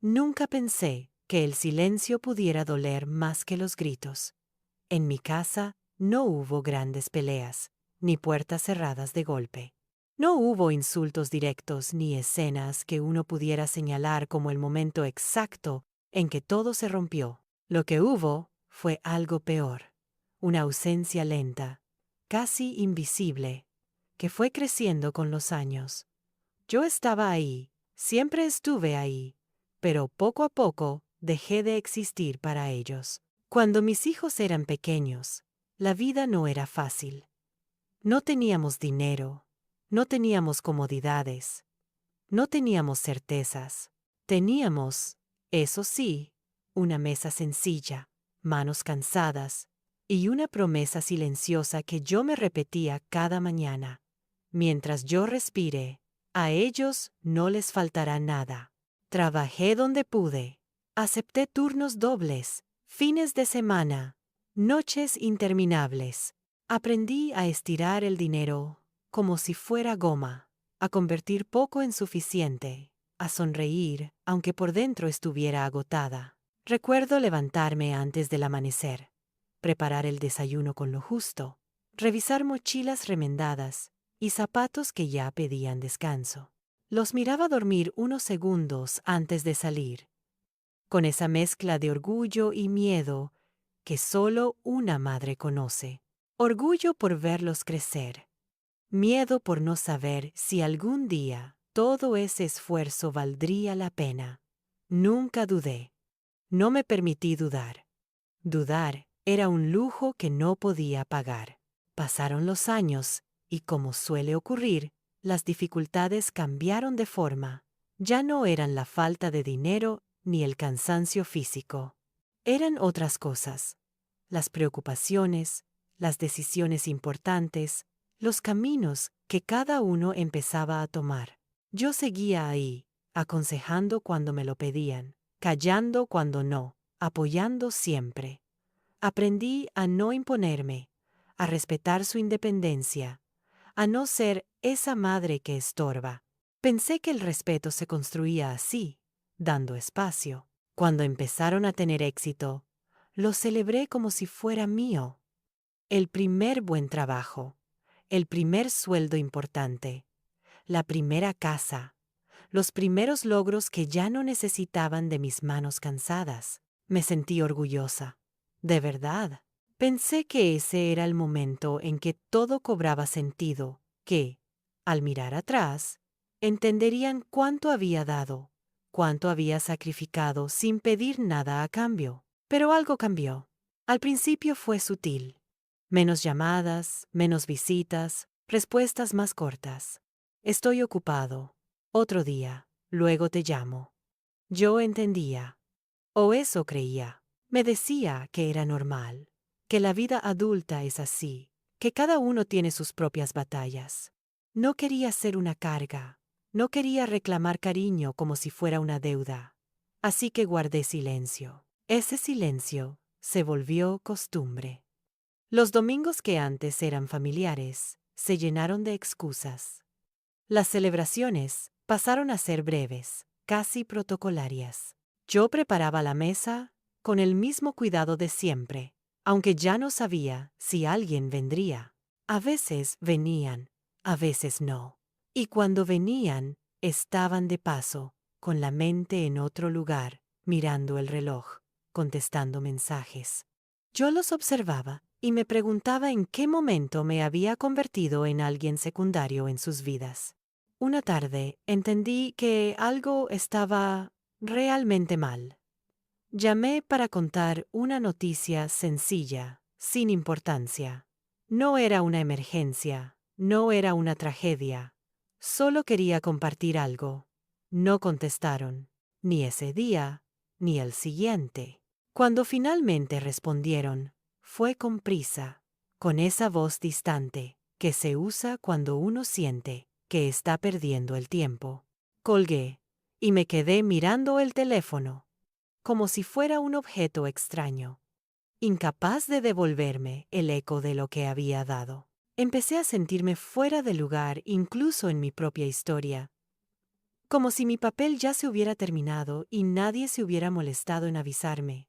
Nunca pensé que el silencio pudiera doler más que los gritos. En mi casa no hubo grandes peleas, ni puertas cerradas de golpe. No hubo insultos directos ni escenas que uno pudiera señalar como el momento exacto en que todo se rompió. Lo que hubo fue algo peor, una ausencia lenta, casi invisible, que fue creciendo con los años. Yo estaba ahí, siempre estuve ahí, pero poco a poco dejé de existir para ellos. Cuando mis hijos eran pequeños, la vida no era fácil. No teníamos dinero, no teníamos comodidades, no teníamos certezas. Teníamos, eso sí, una mesa sencilla, manos cansadas y una promesa silenciosa que yo me repetía cada mañana. Mientras yo respire, a ellos no les faltará nada. Trabajé donde pude, acepté turnos dobles, fines de semana, noches interminables. Aprendí a estirar el dinero como si fuera goma, a convertir poco en suficiente, a sonreír aunque por dentro estuviera agotada. Recuerdo levantarme antes del amanecer, preparar el desayuno con lo justo, revisar mochilas remendadas y zapatos que ya pedían descanso. Los miraba dormir unos segundos antes de salir, con esa mezcla de orgullo y miedo que solo una madre conoce. Orgullo por verlos crecer, miedo por no saber si algún día todo ese esfuerzo valdría la pena. Nunca dudé. No me permití dudar. Dudar era un lujo que no podía pagar. Pasaron los años y, como suele ocurrir, las dificultades cambiaron de forma. Ya no eran la falta de dinero ni el cansancio físico. Eran otras cosas. Las preocupaciones, las decisiones importantes, los caminos que cada uno empezaba a tomar. Yo seguía ahí, aconsejando cuando me lo pedían, callando cuando no, apoyando siempre. Aprendí a no imponerme, a respetar su independencia, a no ser esa madre que estorba. Pensé que el respeto se construía así, dando espacio. Cuando empezaron a tener éxito, lo celebré como si fuera mío. El primer buen trabajo, el primer sueldo importante, la primera casa, los primeros logros que ya no necesitaban de mis manos cansadas. Me sentí orgullosa. De verdad. Pensé que ese era el momento en que todo cobraba sentido, que, al mirar atrás, entenderían cuánto había dado, cuánto había sacrificado sin pedir nada a cambio. Pero algo cambió. Al principio fue sutil. Menos llamadas, menos visitas, respuestas más cortas. Estoy ocupado. Otro día, luego te llamo. Yo entendía. O eso creía. Me decía que era normal, que la vida adulta es así, que cada uno tiene sus propias batallas. No quería ser una carga, no quería reclamar cariño como si fuera una deuda. Así que guardé silencio. Ese silencio se volvió costumbre. Los domingos que antes eran familiares se llenaron de excusas. Las celebraciones pasaron a ser breves, casi protocolarias. Yo preparaba la mesa con el mismo cuidado de siempre, aunque ya no sabía si alguien vendría. A veces venían, a veces no. Y cuando venían, estaban de paso, con la mente en otro lugar, mirando el reloj, contestando mensajes. Yo los observaba y me preguntaba en qué momento me había convertido en alguien secundario en sus vidas. Una tarde entendí que algo estaba realmente mal. Llamé para contar una noticia sencilla, sin importancia. No era una emergencia, no era una tragedia. Solo quería compartir algo. No contestaron, ni ese día, ni el siguiente. Cuando finalmente respondieron, fue con prisa, con esa voz distante que se usa cuando uno siente que está perdiendo el tiempo. Colgué y me quedé mirando el teléfono, como si fuera un objeto extraño, incapaz de devolverme el eco de lo que había dado. Empecé a sentirme fuera de lugar incluso en mi propia historia, como si mi papel ya se hubiera terminado y nadie se hubiera molestado en avisarme.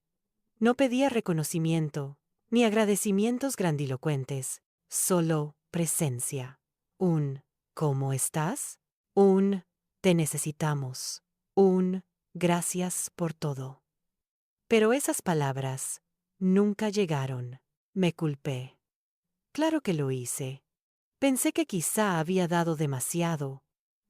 No pedía reconocimiento, ni agradecimientos grandilocuentes, solo presencia. Un ¿cómo estás? Un te necesitamos. Un gracias por todo. Pero esas palabras nunca llegaron. Me culpé. Claro que lo hice. Pensé que quizá había dado demasiado,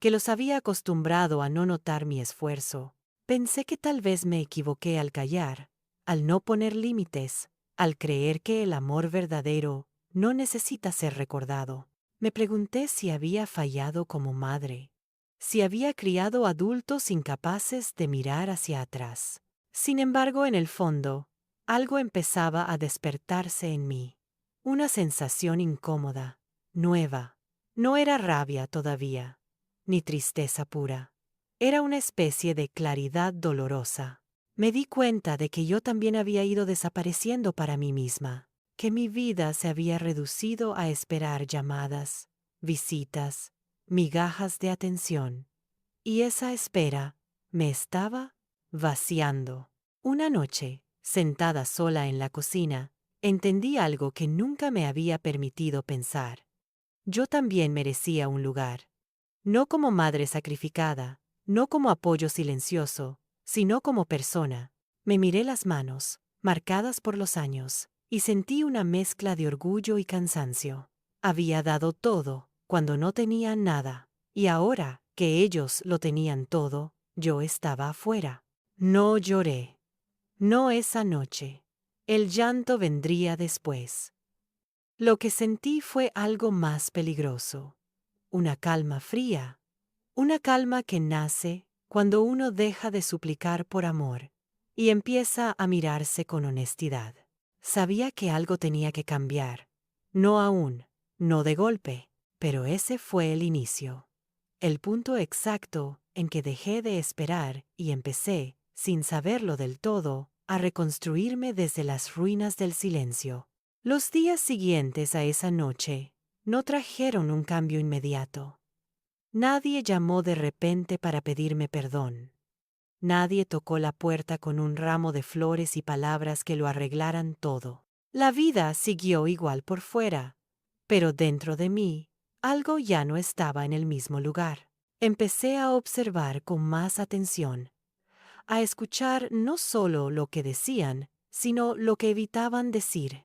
que los había acostumbrado a no notar mi esfuerzo. Pensé que tal vez me equivoqué al callar, al no poner límites, al creer que el amor verdadero no necesita ser recordado. Me pregunté si había fallado como madre, si había criado adultos incapaces de mirar hacia atrás. Sin embargo, en el fondo, algo empezaba a despertarse en mí. Una sensación incómoda, nueva. No era rabia todavía, ni tristeza pura. Era una especie de claridad dolorosa. Me di cuenta de que yo también había ido desapareciendo para mí misma, que mi vida se había reducido a esperar llamadas, visitas, migajas de atención. Y esa espera me estaba vaciando. Una noche, sentada sola en la cocina, entendí algo que nunca me había permitido pensar. Yo también merecía un lugar. No como madre sacrificada, no como apoyo silencioso, sino como persona. Me miré las manos, marcadas por los años, y sentí una mezcla de orgullo y cansancio. Había dado todo, cuando no tenía nada, y ahora que ellos lo tenían todo, yo estaba afuera. No lloré. No esa noche. El llanto vendría después. Lo que sentí fue algo más peligroso. Una calma fría. Una calma que nace cuando uno deja de suplicar por amor y empieza a mirarse con honestidad. Sabía que algo tenía que cambiar. No aún, no de golpe, pero ese fue el inicio. El punto exacto en que dejé de esperar y empecé, sin saberlo del todo, a reconstruirme desde las ruinas del silencio. Los días siguientes a esa noche no trajeron un cambio inmediato. Nadie llamó de repente para pedirme perdón. Nadie tocó la puerta con un ramo de flores y palabras que lo arreglaran todo. La vida siguió igual por fuera, pero dentro de mí, algo ya no estaba en el mismo lugar. Empecé a observar con más atención, a escuchar no solo lo que decían, sino lo que evitaban decir.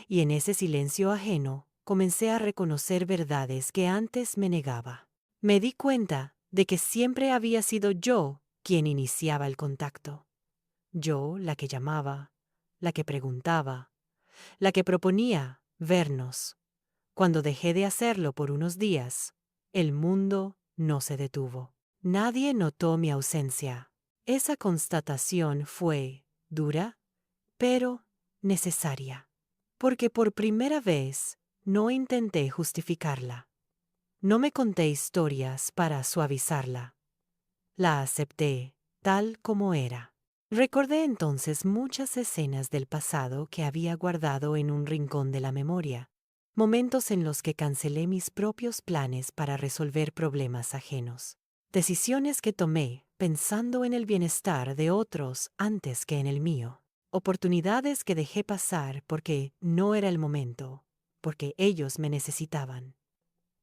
Y en ese silencio ajeno, comencé a reconocer verdades que antes me negaba. Me di cuenta de que siempre había sido yo quien iniciaba el contacto. Yo la que llamaba, la que preguntaba, la que proponía vernos. Cuando dejé de hacerlo por unos días, el mundo no se detuvo. Nadie notó mi ausencia. Esa constatación fue dura, pero necesaria, porque por primera vez no intenté justificarla. No me conté historias para suavizarla. La acepté tal como era. Recordé entonces muchas escenas del pasado que había guardado en un rincón de la memoria, momentos en los que cancelé mis propios planes para resolver problemas ajenos, decisiones que tomé pensando en el bienestar de otros antes que en el mío, oportunidades que dejé pasar porque no era el momento, porque ellos me necesitaban.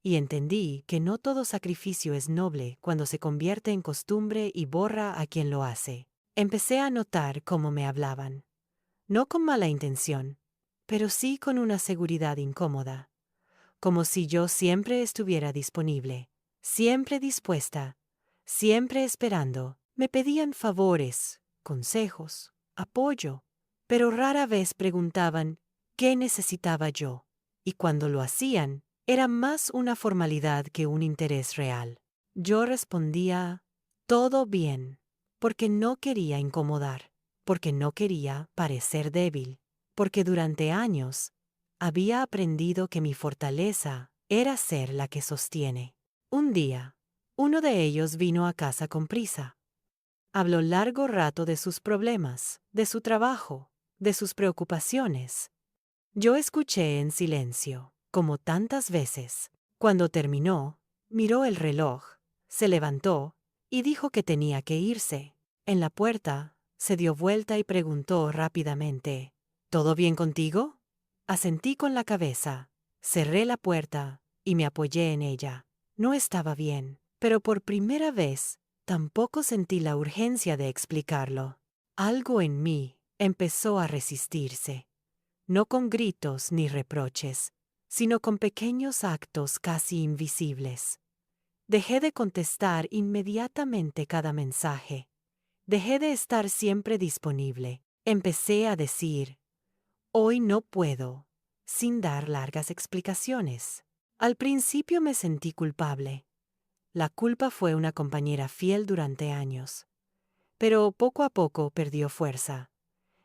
Y entendí que no todo sacrificio es noble cuando se convierte en costumbre y borra a quien lo hace. Empecé a notar cómo me hablaban, no con mala intención, pero sí con una seguridad incómoda, como si yo siempre estuviera disponible, siempre dispuesta, siempre esperando. Me pedían favores, consejos, apoyo, pero rara vez preguntaban qué necesitaba yo, y cuando lo hacían, era más una formalidad que un interés real. Yo respondía, todo bien, porque no quería incomodar, porque no quería parecer débil, porque durante años había aprendido que mi fortaleza era ser la que sostiene. Un día, uno de ellos vino a casa con prisa. Habló largo rato de sus problemas, de su trabajo, de sus preocupaciones. Yo escuché en silencio, como tantas veces. Cuando terminó, miró el reloj, se levantó y dijo que tenía que irse. En la puerta, se dio vuelta y preguntó rápidamente, ¿todo bien contigo? Asentí con la cabeza, cerré la puerta y me apoyé en ella. No estaba bien, pero por primera vez tampoco sentí la urgencia de explicarlo. Algo en mí empezó a resistirse, no con gritos ni reproches, sino con pequeños actos casi invisibles. Dejé de contestar inmediatamente cada mensaje. Dejé de estar siempre disponible. Empecé a decir, hoy no puedo, sin dar largas explicaciones. Al principio me sentí culpable. La culpa fue una compañera fiel durante años. Pero poco a poco perdió fuerza.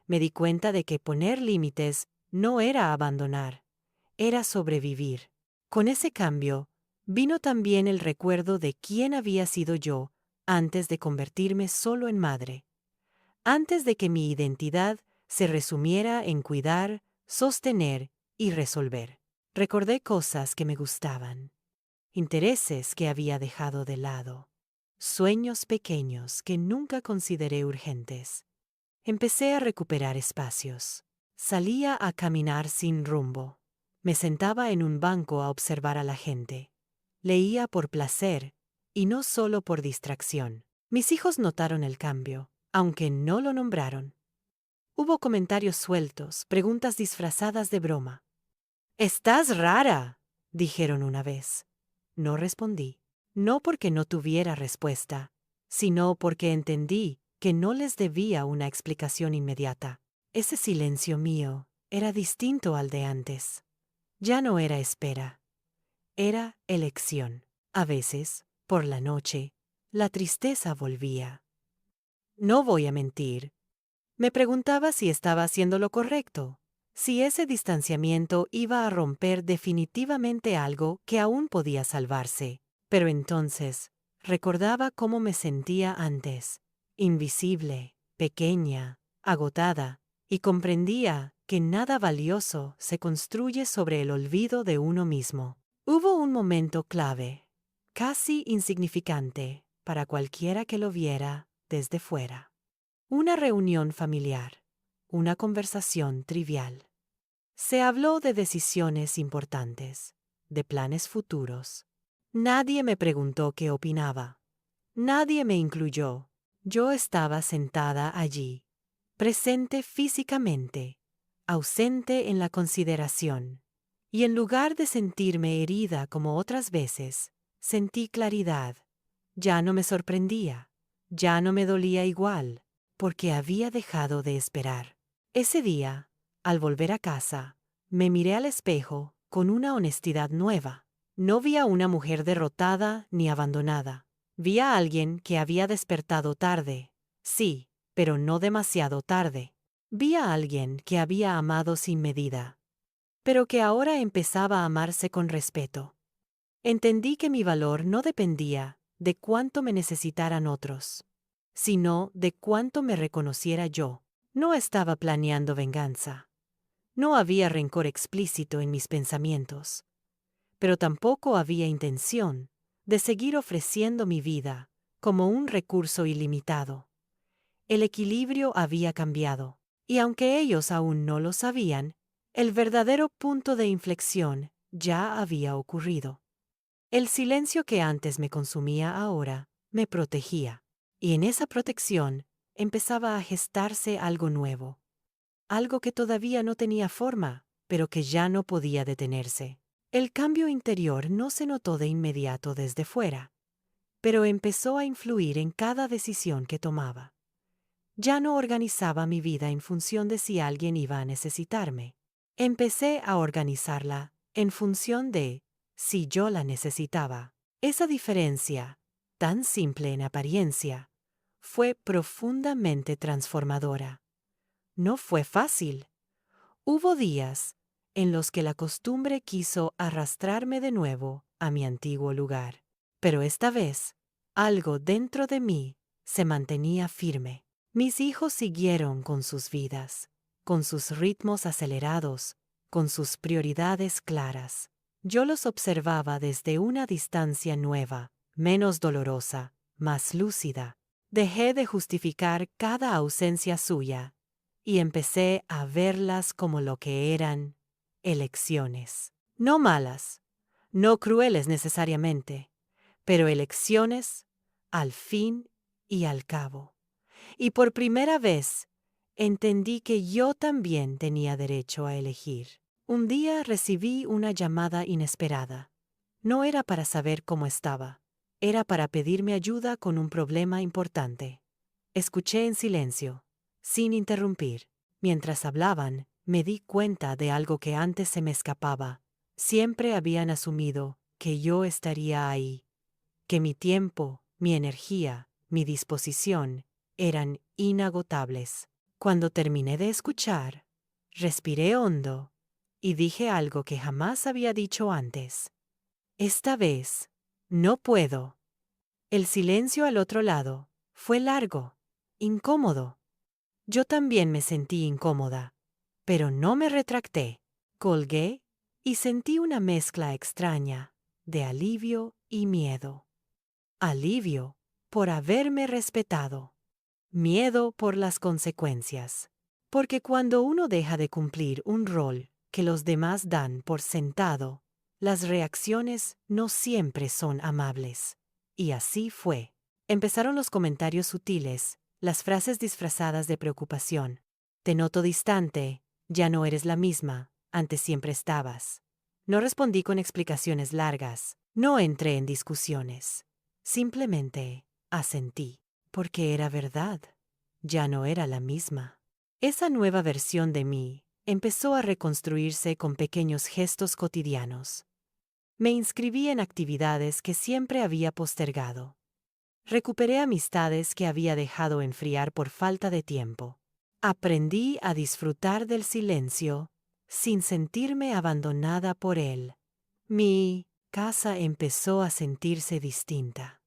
Me di cuenta de que poner límites no era abandonar, era sobrevivir. Con ese cambio, vino también el recuerdo de quién había sido yo antes de convertirme solo en madre. Antes de que mi identidad se resumiera en cuidar, sostener y resolver. Recordé cosas que me gustaban, intereses que había dejado de lado, sueños pequeños que nunca consideré urgentes. Empecé a recuperar espacios. Salía a caminar sin rumbo. Me sentaba en un banco a observar a la gente. Leía por placer y no solo por distracción. Mis hijos notaron el cambio, aunque no lo nombraron. Hubo comentarios sueltos, preguntas disfrazadas de broma. «¡Estás rara!», dijeron una vez. No respondí. No porque no tuviera respuesta, sino porque entendí que no les debía una explicación inmediata. Ese silencio mío era distinto al de antes. Ya no era espera, era elección. A veces, por la noche, la tristeza volvía. No voy a mentir. Me preguntaba si estaba haciendo lo correcto, si ese distanciamiento iba a romper definitivamente algo que aún podía salvarse. Pero entonces, recordaba cómo me sentía antes, invisible, pequeña, agotada, y comprendía que nada valioso se construye sobre el olvido de uno mismo. Hubo un momento clave, casi insignificante para cualquiera que lo viera desde fuera. Una reunión familiar, una conversación trivial. Se habló de decisiones importantes, de planes futuros. Nadie me preguntó qué opinaba. Nadie me incluyó. Yo estaba sentada allí, presente físicamente, ausente en la consideración. Y en lugar de sentirme herida como otras veces, sentí claridad. Ya no me sorprendía, ya no me dolía igual, porque había dejado de esperar. Ese día, al volver a casa, me miré al espejo con una honestidad nueva. No vi a una mujer derrotada ni abandonada. Vi a alguien que había despertado tarde, sí, pero no demasiado tarde. Vi a alguien que había amado sin medida, pero que ahora empezaba a amarse con respeto. Entendí que mi valor no dependía de cuánto me necesitaran otros, sino de cuánto me reconociera yo. No estaba planeando venganza. No había rencor explícito en mis pensamientos, pero tampoco había intención de seguir ofreciendo mi vida como un recurso ilimitado. El equilibrio había cambiado, y aunque ellos aún no lo sabían, el verdadero punto de inflexión ya había ocurrido. El silencio que antes me consumía ahora me protegía, y en esa protección empezaba a gestarse algo nuevo, algo que todavía no tenía forma, pero que ya no podía detenerse. El cambio interior no se notó de inmediato desde fuera, pero empezó a influir en cada decisión que tomaba. Ya no organizaba mi vida en función de si alguien iba a necesitarme. Empecé a organizarla en función de si yo la necesitaba. Esa diferencia, tan simple en apariencia, fue profundamente transformadora. No fue fácil. Hubo días en los que la costumbre quiso arrastrarme de nuevo a mi antiguo lugar, pero esta vez, algo dentro de mí se mantenía firme. Mis hijos siguieron con sus vidas, con sus ritmos acelerados, con sus prioridades claras. Yo los observaba desde una distancia nueva, menos dolorosa, más lúcida. Dejé de justificar cada ausencia suya y empecé a verlas como lo que eran: elecciones. No malas, no crueles necesariamente, pero elecciones al fin y al cabo. Y por primera vez entendí que yo también tenía derecho a elegir. Un día recibí una llamada inesperada. No era para saber cómo estaba, era para pedirme ayuda con un problema importante. Escuché en silencio, sin interrumpir. Mientras hablaban, me di cuenta de algo que antes se me escapaba. Siempre habían asumido que yo estaría ahí, que mi tiempo, mi energía, mi disposición eran inagotables. Cuando terminé de escuchar, respiré hondo y dije algo que jamás había dicho antes. Esta vez, no puedo. El silencio al otro lado fue largo, incómodo. Yo también me sentí incómoda, pero no me retracté. Colgué y sentí una mezcla extraña de alivio y miedo. Alivio por haberme respetado. Miedo por las consecuencias. Porque cuando uno deja de cumplir un rol que los demás dan por sentado, las reacciones no siempre son amables. Y así fue. Empezaron los comentarios sutiles, las frases disfrazadas de preocupación. Te noto distante, ya no eres la misma, antes siempre estabas. No respondí con explicaciones largas, no entré en discusiones. Simplemente asentí, porque era verdad. Ya no era la misma. Esa nueva versión de mí empezó a reconstruirse con pequeños gestos cotidianos. Me inscribí en actividades que siempre había postergado. Recuperé amistades que había dejado enfriar por falta de tiempo. Aprendí a disfrutar del silencio sin sentirme abandonada por él. Mi casa empezó a sentirse distinta.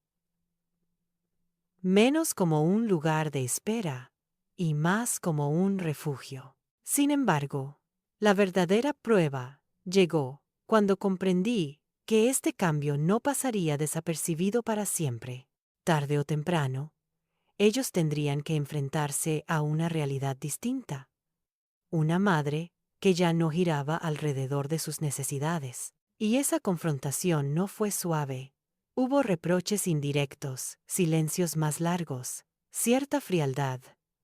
Menos como un lugar de espera y más como un refugio. Sin embargo, la verdadera prueba llegó cuando comprendí que este cambio no pasaría desapercibido para siempre. Tarde o temprano, ellos tendrían que enfrentarse a una realidad distinta. Una madre que ya no giraba alrededor de sus necesidades. Y esa confrontación no fue suave. Hubo reproches indirectos, silencios más largos, cierta frialdad.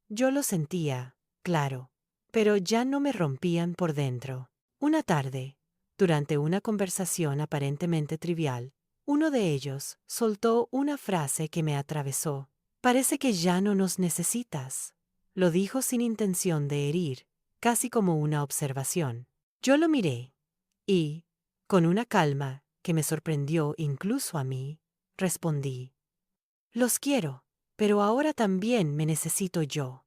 Yo lo sentía, claro, pero ya no me rompían por dentro. Una tarde, durante una conversación aparentemente trivial, uno de ellos soltó una frase que me atravesó. Parece que ya no nos necesitas. Lo dijo sin intención de herir, casi como una observación. Yo lo miré y, con una calma que me sorprendió incluso a mí, respondí: los quiero, pero ahora también me necesito yo.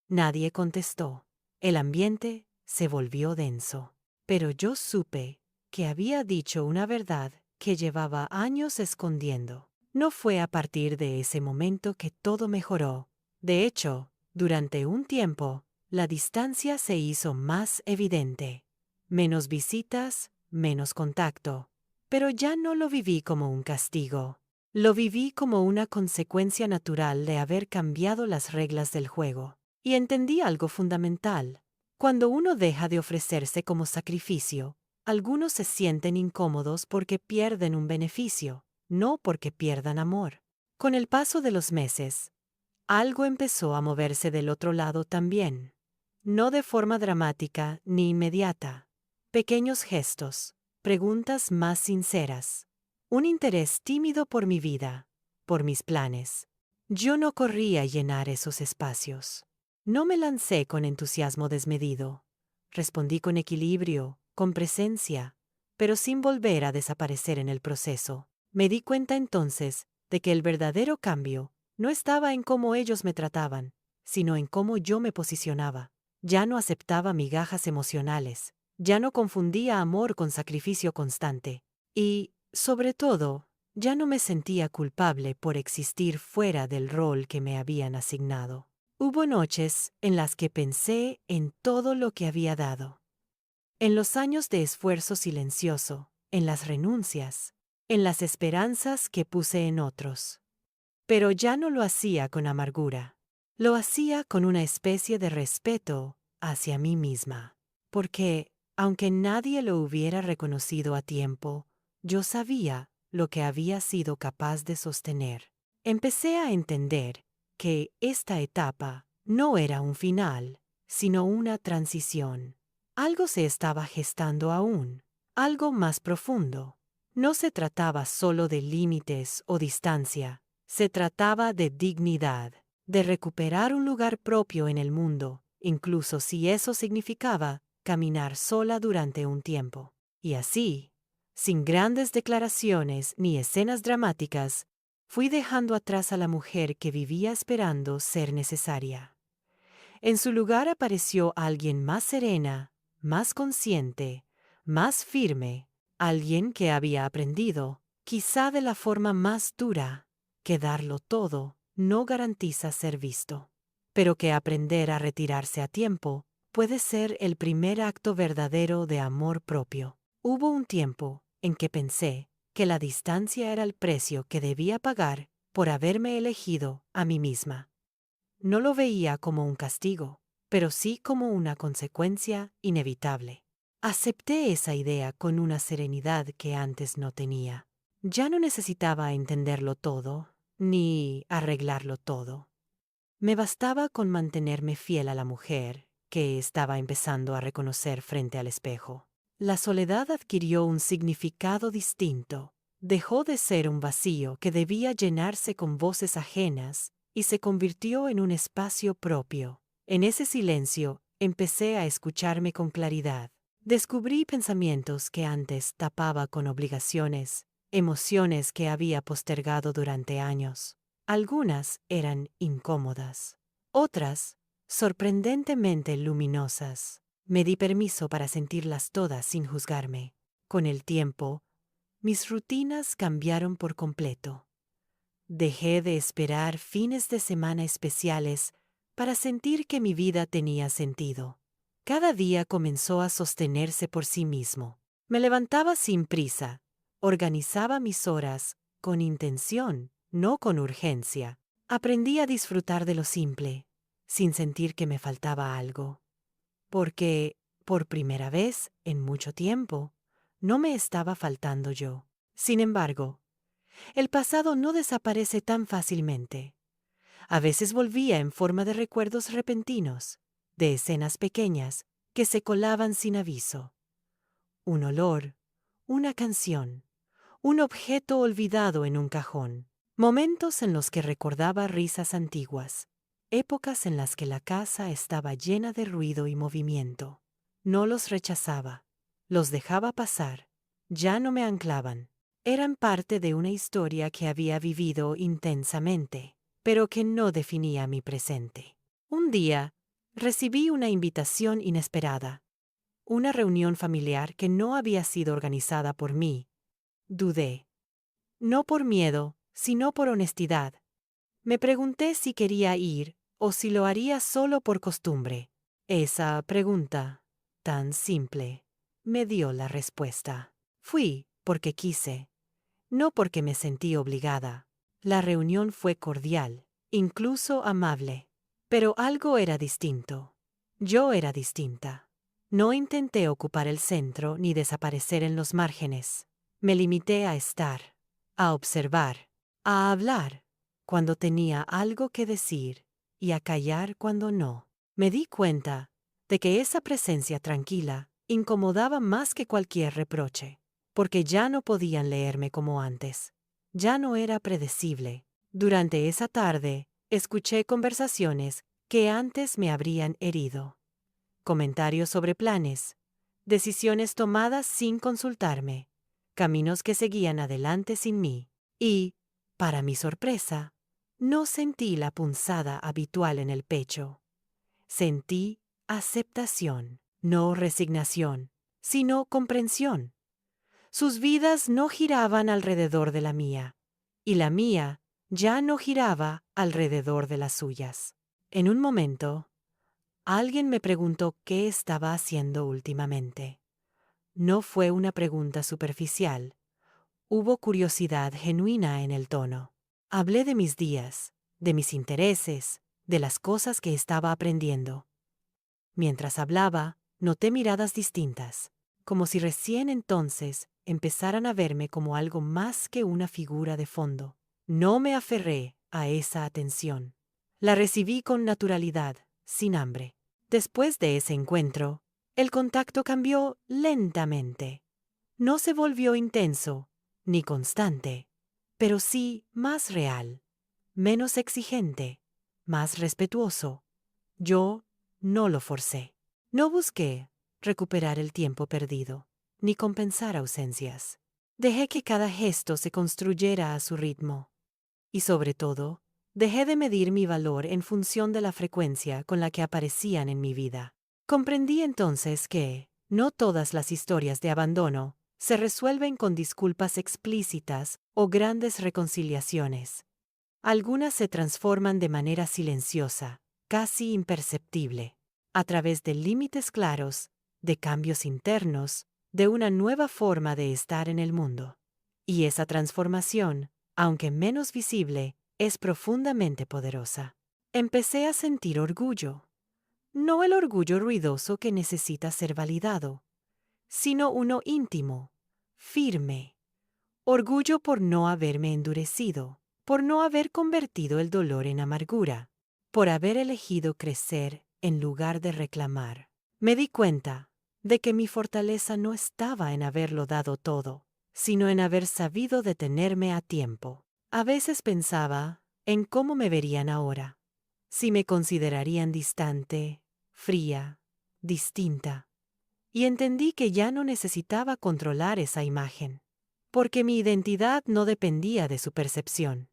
Nadie contestó. El ambiente se volvió denso. Pero yo supe que había dicho una verdad que llevaba años escondiendo. No fue a partir de ese momento que todo mejoró. De hecho, durante un tiempo, la distancia se hizo más evidente. Menos visitas, menos contacto. Pero ya no lo viví como un castigo. Lo viví como una consecuencia natural de haber cambiado las reglas del juego. Y entendí algo fundamental. Cuando uno deja de ofrecerse como sacrificio, algunos se sienten incómodos porque pierden un beneficio, no porque pierdan amor. Con el paso de los meses, algo empezó a moverse del otro lado también. No de forma dramática ni inmediata. Pequeños gestos, preguntas más sinceras. Un interés tímido por mi vida, por mis planes. Yo no corrí a llenar esos espacios. No me lancé con entusiasmo desmedido. Respondí con equilibrio, con presencia, pero sin volver a desaparecer en el proceso. Me di cuenta entonces de que el verdadero cambio no estaba en cómo ellos me trataban, sino en cómo yo me posicionaba. Ya no aceptaba migajas emocionales, ya no confundía amor con sacrificio constante. Y, sobre todo, ya no me sentía culpable por existir fuera del rol que me habían asignado. Hubo noches en las que pensé en todo lo que había dado. En los años de esfuerzo silencioso, en las renuncias, en las esperanzas que puse en otros. Pero ya no lo hacía con amargura. Lo hacía con una especie de respeto hacia mí misma. Porque, aunque nadie lo hubiera reconocido a tiempo, yo sabía lo que había sido capaz de sostener. Empecé a entender que esta etapa no era un final, sino una transición. Algo se estaba gestando aún, algo más profundo. No se trataba solo de límites o distancia, se trataba de dignidad, de recuperar un lugar propio en el mundo, incluso si eso significaba caminar sola durante un tiempo. Y así, sin grandes declaraciones ni escenas dramáticas, fui dejando atrás a la mujer que vivía esperando ser necesaria. En su lugar apareció alguien más serena, más consciente, más firme, alguien que había aprendido, quizá de la forma más dura, que darlo todo no garantiza ser visto, pero que aprender a retirarse a tiempo puede ser el primer acto verdadero de amor propio. Hubo un tiempo en que pensé que la distancia era el precio que debía pagar por haberme elegido a mí misma. No lo veía como un castigo, pero sí como una consecuencia inevitable. Acepté esa idea con una serenidad que antes no tenía. Ya no necesitaba entenderlo todo, ni arreglarlo todo. Me bastaba con mantenerme fiel a la mujer que estaba empezando a reconocer frente al espejo. La soledad adquirió un significado distinto. Dejó de ser un vacío que debía llenarse con voces ajenas y se convirtió en un espacio propio. En ese silencio empecé a escucharme con claridad. Descubrí pensamientos que antes tapaba con obligaciones, emociones que había postergado durante años. Algunas eran incómodas, otras sorprendentemente luminosas. Me di permiso para sentirlas todas sin juzgarme. Con el tiempo, mis rutinas cambiaron por completo. Dejé de esperar fines de semana especiales para sentir que mi vida tenía sentido. Cada día comenzó a sostenerse por sí mismo. Me levantaba sin prisa, organizaba mis horas con intención, no con urgencia. Aprendí a disfrutar de lo simple, sin sentir que me faltaba algo. Porque, por primera vez en mucho tiempo, no me estaba faltando yo. Sin embargo, el pasado no desaparece tan fácilmente. A veces volvía en forma de recuerdos repentinos, de escenas pequeñas que se colaban sin aviso. Un olor, una canción, un objeto olvidado en un cajón. Momentos en los que recordaba risas antiguas, épocas en las que la casa estaba llena de ruido y movimiento. No los rechazaba, los dejaba pasar, ya no me anclaban. Eran parte de una historia que había vivido intensamente, pero que no definía mi presente. Un día, recibí una invitación inesperada, una reunión familiar que no había sido organizada por mí. Dudé. No por miedo, sino por honestidad. Me pregunté si quería ir o si lo haría solo por costumbre. Esa pregunta, tan simple, me dio la respuesta. Fui porque quise, no porque me sentí obligada. La reunión fue cordial, incluso amable. Pero algo era distinto. Yo era distinta. No intenté ocupar el centro ni desaparecer en los márgenes. Me limité a estar, a observar, a hablar cuando tenía algo que decir y a callar cuando no. Me di cuenta de que esa presencia tranquila incomodaba más que cualquier reproche, porque ya no podían leerme como antes. Ya no era predecible. Durante esa tarde, escuché conversaciones que antes me habrían herido. Comentarios sobre planes, decisiones tomadas sin consultarme, caminos que seguían adelante sin mí. Y, para mi sorpresa, no sentí la punzada habitual en el pecho. Sentí aceptación, no resignación, sino comprensión. Sus vidas no giraban alrededor de la mía, y la mía ya no giraba alrededor de las suyas. En un momento, alguien me preguntó qué estaba haciendo últimamente. No fue una pregunta superficial. Hubo curiosidad genuina en el tono. Hablé de mis días, de mis intereses, de las cosas que estaba aprendiendo. Mientras hablaba, noté miradas distintas, como si recién entonces empezaran a verme como algo más que una figura de fondo. No me aferré a esa atención. La recibí con naturalidad, sin hambre. Después de ese encuentro, el contacto cambió lentamente. No se volvió intenso, ni constante, pero sí más real, menos exigente, más respetuoso. Yo no lo forcé. No busqué recuperar el tiempo perdido, ni compensar ausencias. Dejé que cada gesto se construyera a su ritmo. Y sobre todo, dejé de medir mi valor en función de la frecuencia con la que aparecían en mi vida. Comprendí entonces que, no todas las historias de abandono se resuelven con disculpas explícitas o grandes reconciliaciones. Algunas se transforman de manera silenciosa, casi imperceptible, a través de límites claros, de cambios internos, de una nueva forma de estar en el mundo. Y esa transformación, aunque menos visible, es profundamente poderosa. Empecé a sentir orgullo. No el orgullo ruidoso que necesita ser validado, sino uno íntimo, firme. Orgullo por no haberme endurecido, por no haber convertido el dolor en amargura, por haber elegido crecer en lugar de reclamar. Me di cuenta de que mi fortaleza no estaba en haberlo dado todo, sino en haber sabido detenerme a tiempo. A veces pensaba en cómo me verían ahora, si me considerarían distante, fría, distinta, y entendí que ya no necesitaba controlar esa imagen, porque mi identidad no dependía de su percepción.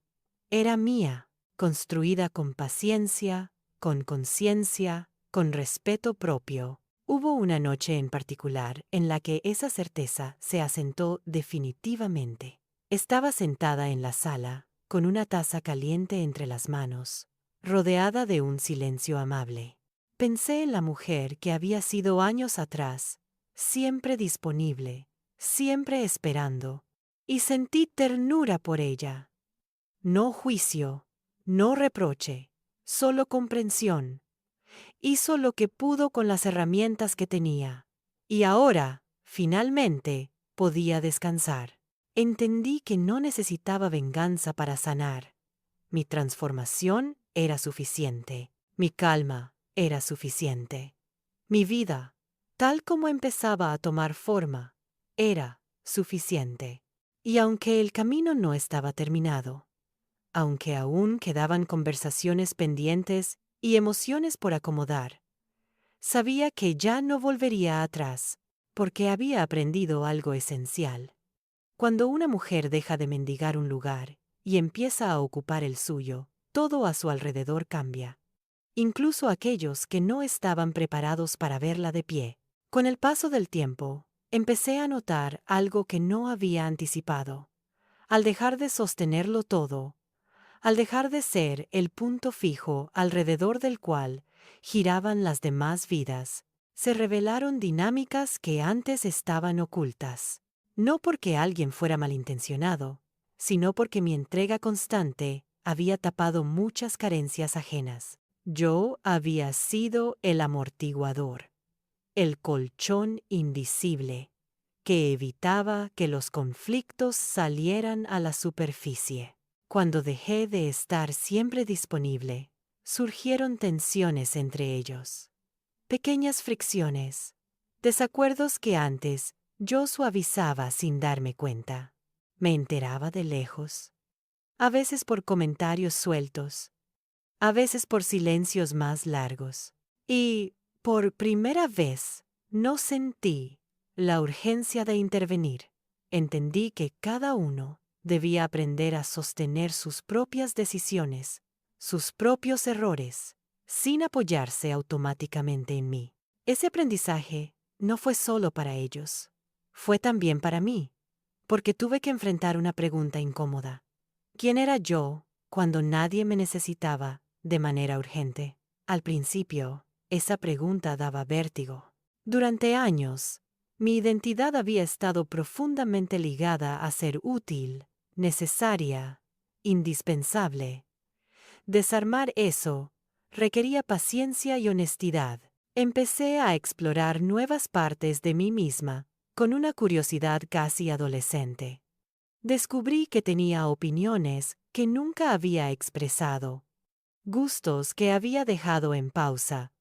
Era mía, construida con paciencia, con conciencia, con respeto propio. Hubo una noche en particular en la que esa certeza se asentó definitivamente. Estaba sentada en la sala, con una taza caliente entre las manos, rodeada de un silencio amable. Pensé en la mujer que había sido años atrás, siempre disponible, siempre esperando, y sentí ternura por ella. No juicio, no reproche, solo comprensión. Hizo lo que pudo con las herramientas que tenía, y ahora, finalmente, podía descansar. Entendí que no necesitaba venganza para sanar. Mi transformación era suficiente. Mi calma era suficiente. Mi vida, tal como empezaba a tomar forma, era suficiente. Y aunque el camino no estaba terminado, aunque aún quedaban conversaciones pendientes y emociones por acomodar, sabía que ya no volvería atrás, porque había aprendido algo esencial. Cuando una mujer deja de mendigar un lugar y empieza a ocupar el suyo, todo a su alrededor cambia, incluso aquellos que no estaban preparados para verla de pie. Con el paso del tiempo, empecé a notar algo que no había anticipado. Al dejar de sostenerlo todo, al dejar de ser el punto fijo alrededor del cual giraban las demás vidas, se revelaron dinámicas que antes estaban ocultas. No porque alguien fuera malintencionado, sino porque mi entrega constante había tapado muchas carencias ajenas. Yo había sido el amortiguador, el colchón invisible, que evitaba que los conflictos salieran a la superficie. Cuando dejé de estar siempre disponible, surgieron tensiones entre ellos. Pequeñas fricciones, desacuerdos que antes yo suavizaba sin darme cuenta. Me enteraba de lejos, a veces por comentarios sueltos, a veces por silencios más largos. Y, por primera vez, no sentí la urgencia de intervenir. Entendí que cada uno debía aprender a sostener sus propias decisiones, sus propios errores, sin apoyarse automáticamente en mí. Ese aprendizaje no fue solo para ellos, fue también para mí, porque tuve que enfrentar una pregunta incómoda. ¿Quién era yo cuando nadie me necesitaba de manera urgente? Al principio, esa pregunta daba vértigo. Durante años, mi identidad había estado profundamente ligada a ser útil, necesaria indispensable. Desarmar eso requería paciencia y honestidad. Empecé a explorar nuevas partes de mí misma, con una curiosidad casi adolescente. Descubrí que tenía opiniones que nunca había expresado, gustos que había dejado en pausa,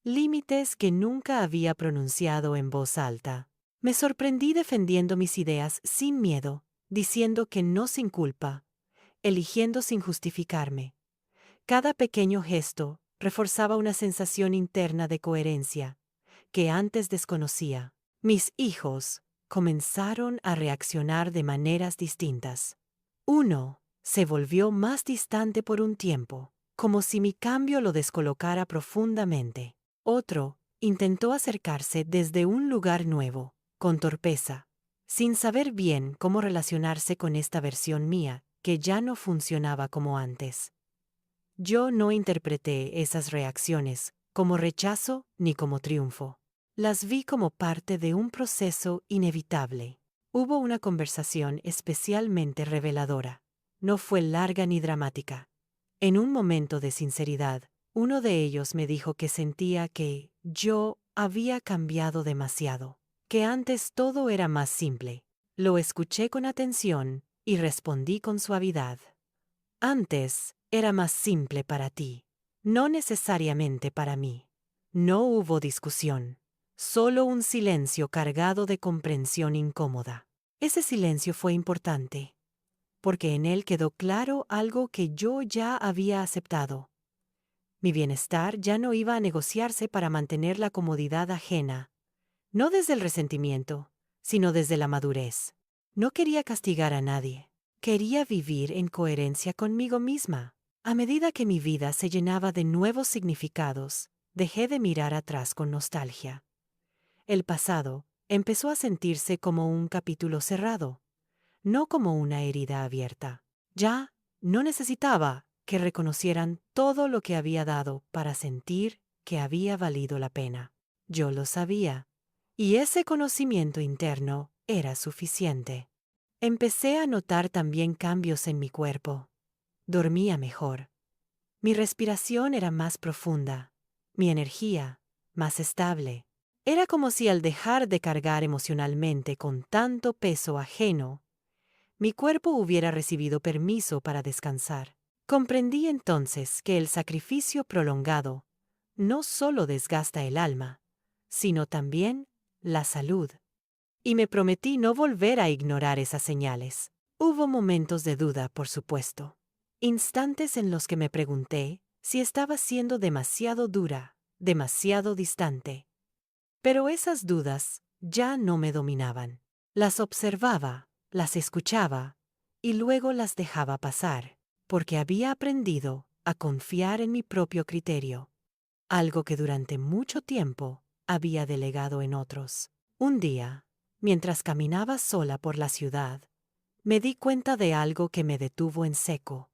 límites que nunca había pronunciado en voz alta. Me sorprendí defendiendo mis ideas sin miedo, diciendo que no sin culpa, eligiendo sin justificarme. Cada pequeño gesto reforzaba una sensación interna de coherencia que antes desconocía. Mis hijos comenzaron a reaccionar de maneras distintas. Uno se volvió más distante por un tiempo, como si mi cambio lo descolocara profundamente. Otro intentó acercarse desde un lugar nuevo, con torpeza, sin saber bien cómo relacionarse con esta versión mía, que ya no funcionaba como antes. Yo no interpreté esas reacciones como rechazo ni como triunfo. Las vi como parte de un proceso inevitable. Hubo una conversación especialmente reveladora. No fue larga ni dramática. En un momento de sinceridad, uno de ellos me dijo que sentía que yo había cambiado demasiado, que antes todo era más simple. Lo escuché con atención y respondí con suavidad. Antes era más simple para ti, no necesariamente para mí. No hubo discusión, solo un silencio cargado de comprensión incómoda. Ese silencio fue importante, porque en él quedó claro algo que yo ya había aceptado. Mi bienestar ya no iba a negociarse para mantener la comodidad ajena, no desde el resentimiento, sino desde la madurez. No quería castigar a nadie. Quería vivir en coherencia conmigo misma. A medida que mi vida se llenaba de nuevos significados, dejé de mirar atrás con nostalgia. El pasado empezó a sentirse como un capítulo cerrado, no como una herida abierta. Ya no necesitaba que reconocieran todo lo que había dado para sentir que había valido la pena. Yo lo sabía, y ese conocimiento interno era suficiente. Empecé a notar también cambios en mi cuerpo. Dormía mejor. Mi respiración era más profunda, mi energía más estable. Era como si al dejar de cargar emocionalmente con tanto peso ajeno, mi cuerpo hubiera recibido permiso para descansar. Comprendí entonces que el sacrificio prolongado no solo desgasta el alma, sino también la salud. Y me prometí no volver a ignorar esas señales. Hubo momentos de duda, por supuesto. Instantes en los que me pregunté si estaba siendo demasiado dura, demasiado distante. Pero esas dudas ya no me dominaban. Las observaba, las escuchaba, y luego las dejaba pasar, porque había aprendido a confiar en mi propio criterio, algo que durante mucho tiempo había delegado en otros. Un día, mientras caminaba sola por la ciudad, me di cuenta de algo que me detuvo en seco.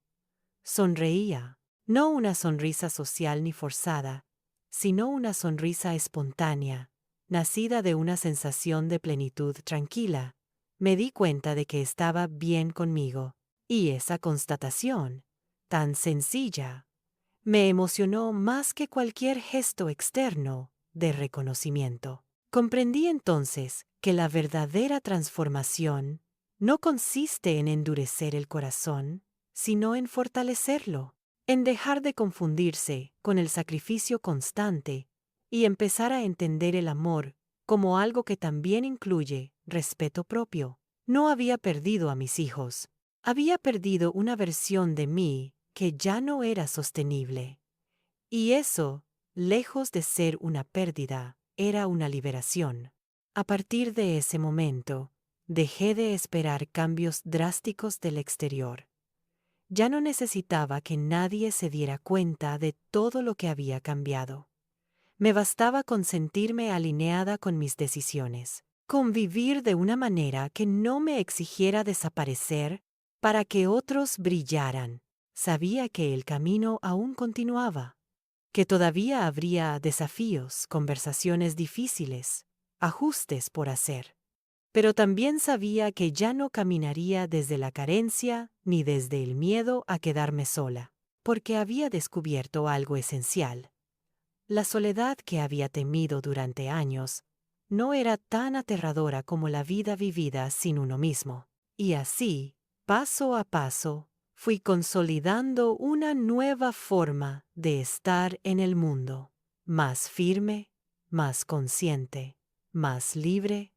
Sonreía, no una sonrisa social ni forzada, sino una sonrisa espontánea, nacida de una sensación de plenitud tranquila. Me di cuenta de que estaba bien conmigo, y esa constatación, tan sencilla, me emocionó más que cualquier gesto externo de reconocimiento. Comprendí entonces que la verdadera transformación no consiste en endurecer el corazón, sino en fortalecerlo, en dejar de confundirse con el sacrificio constante y empezar a entender el amor como algo que también incluye respeto propio. No había perdido a mis hijos, había perdido una versión de mí que ya no era sostenible. Y eso, lejos de ser una pérdida, era una liberación. A partir de ese momento, dejé de esperar cambios drásticos del exterior. Ya no necesitaba que nadie se diera cuenta de todo lo que había cambiado. Me bastaba con sentirme alineada con mis decisiones, convivir de una manera que no me exigiera desaparecer para que otros brillaran. Sabía que el camino aún continuaba, que todavía habría desafíos, conversaciones difíciles, ajustes por hacer. Pero también sabía que ya no caminaría desde la carencia ni desde el miedo a quedarme sola, porque había descubierto algo esencial. La soledad que había temido durante años no era tan aterradora como la vida vivida sin uno mismo. Y así, paso a paso, fui consolidando una nueva forma de estar en el mundo, más firme, más consciente, más libre,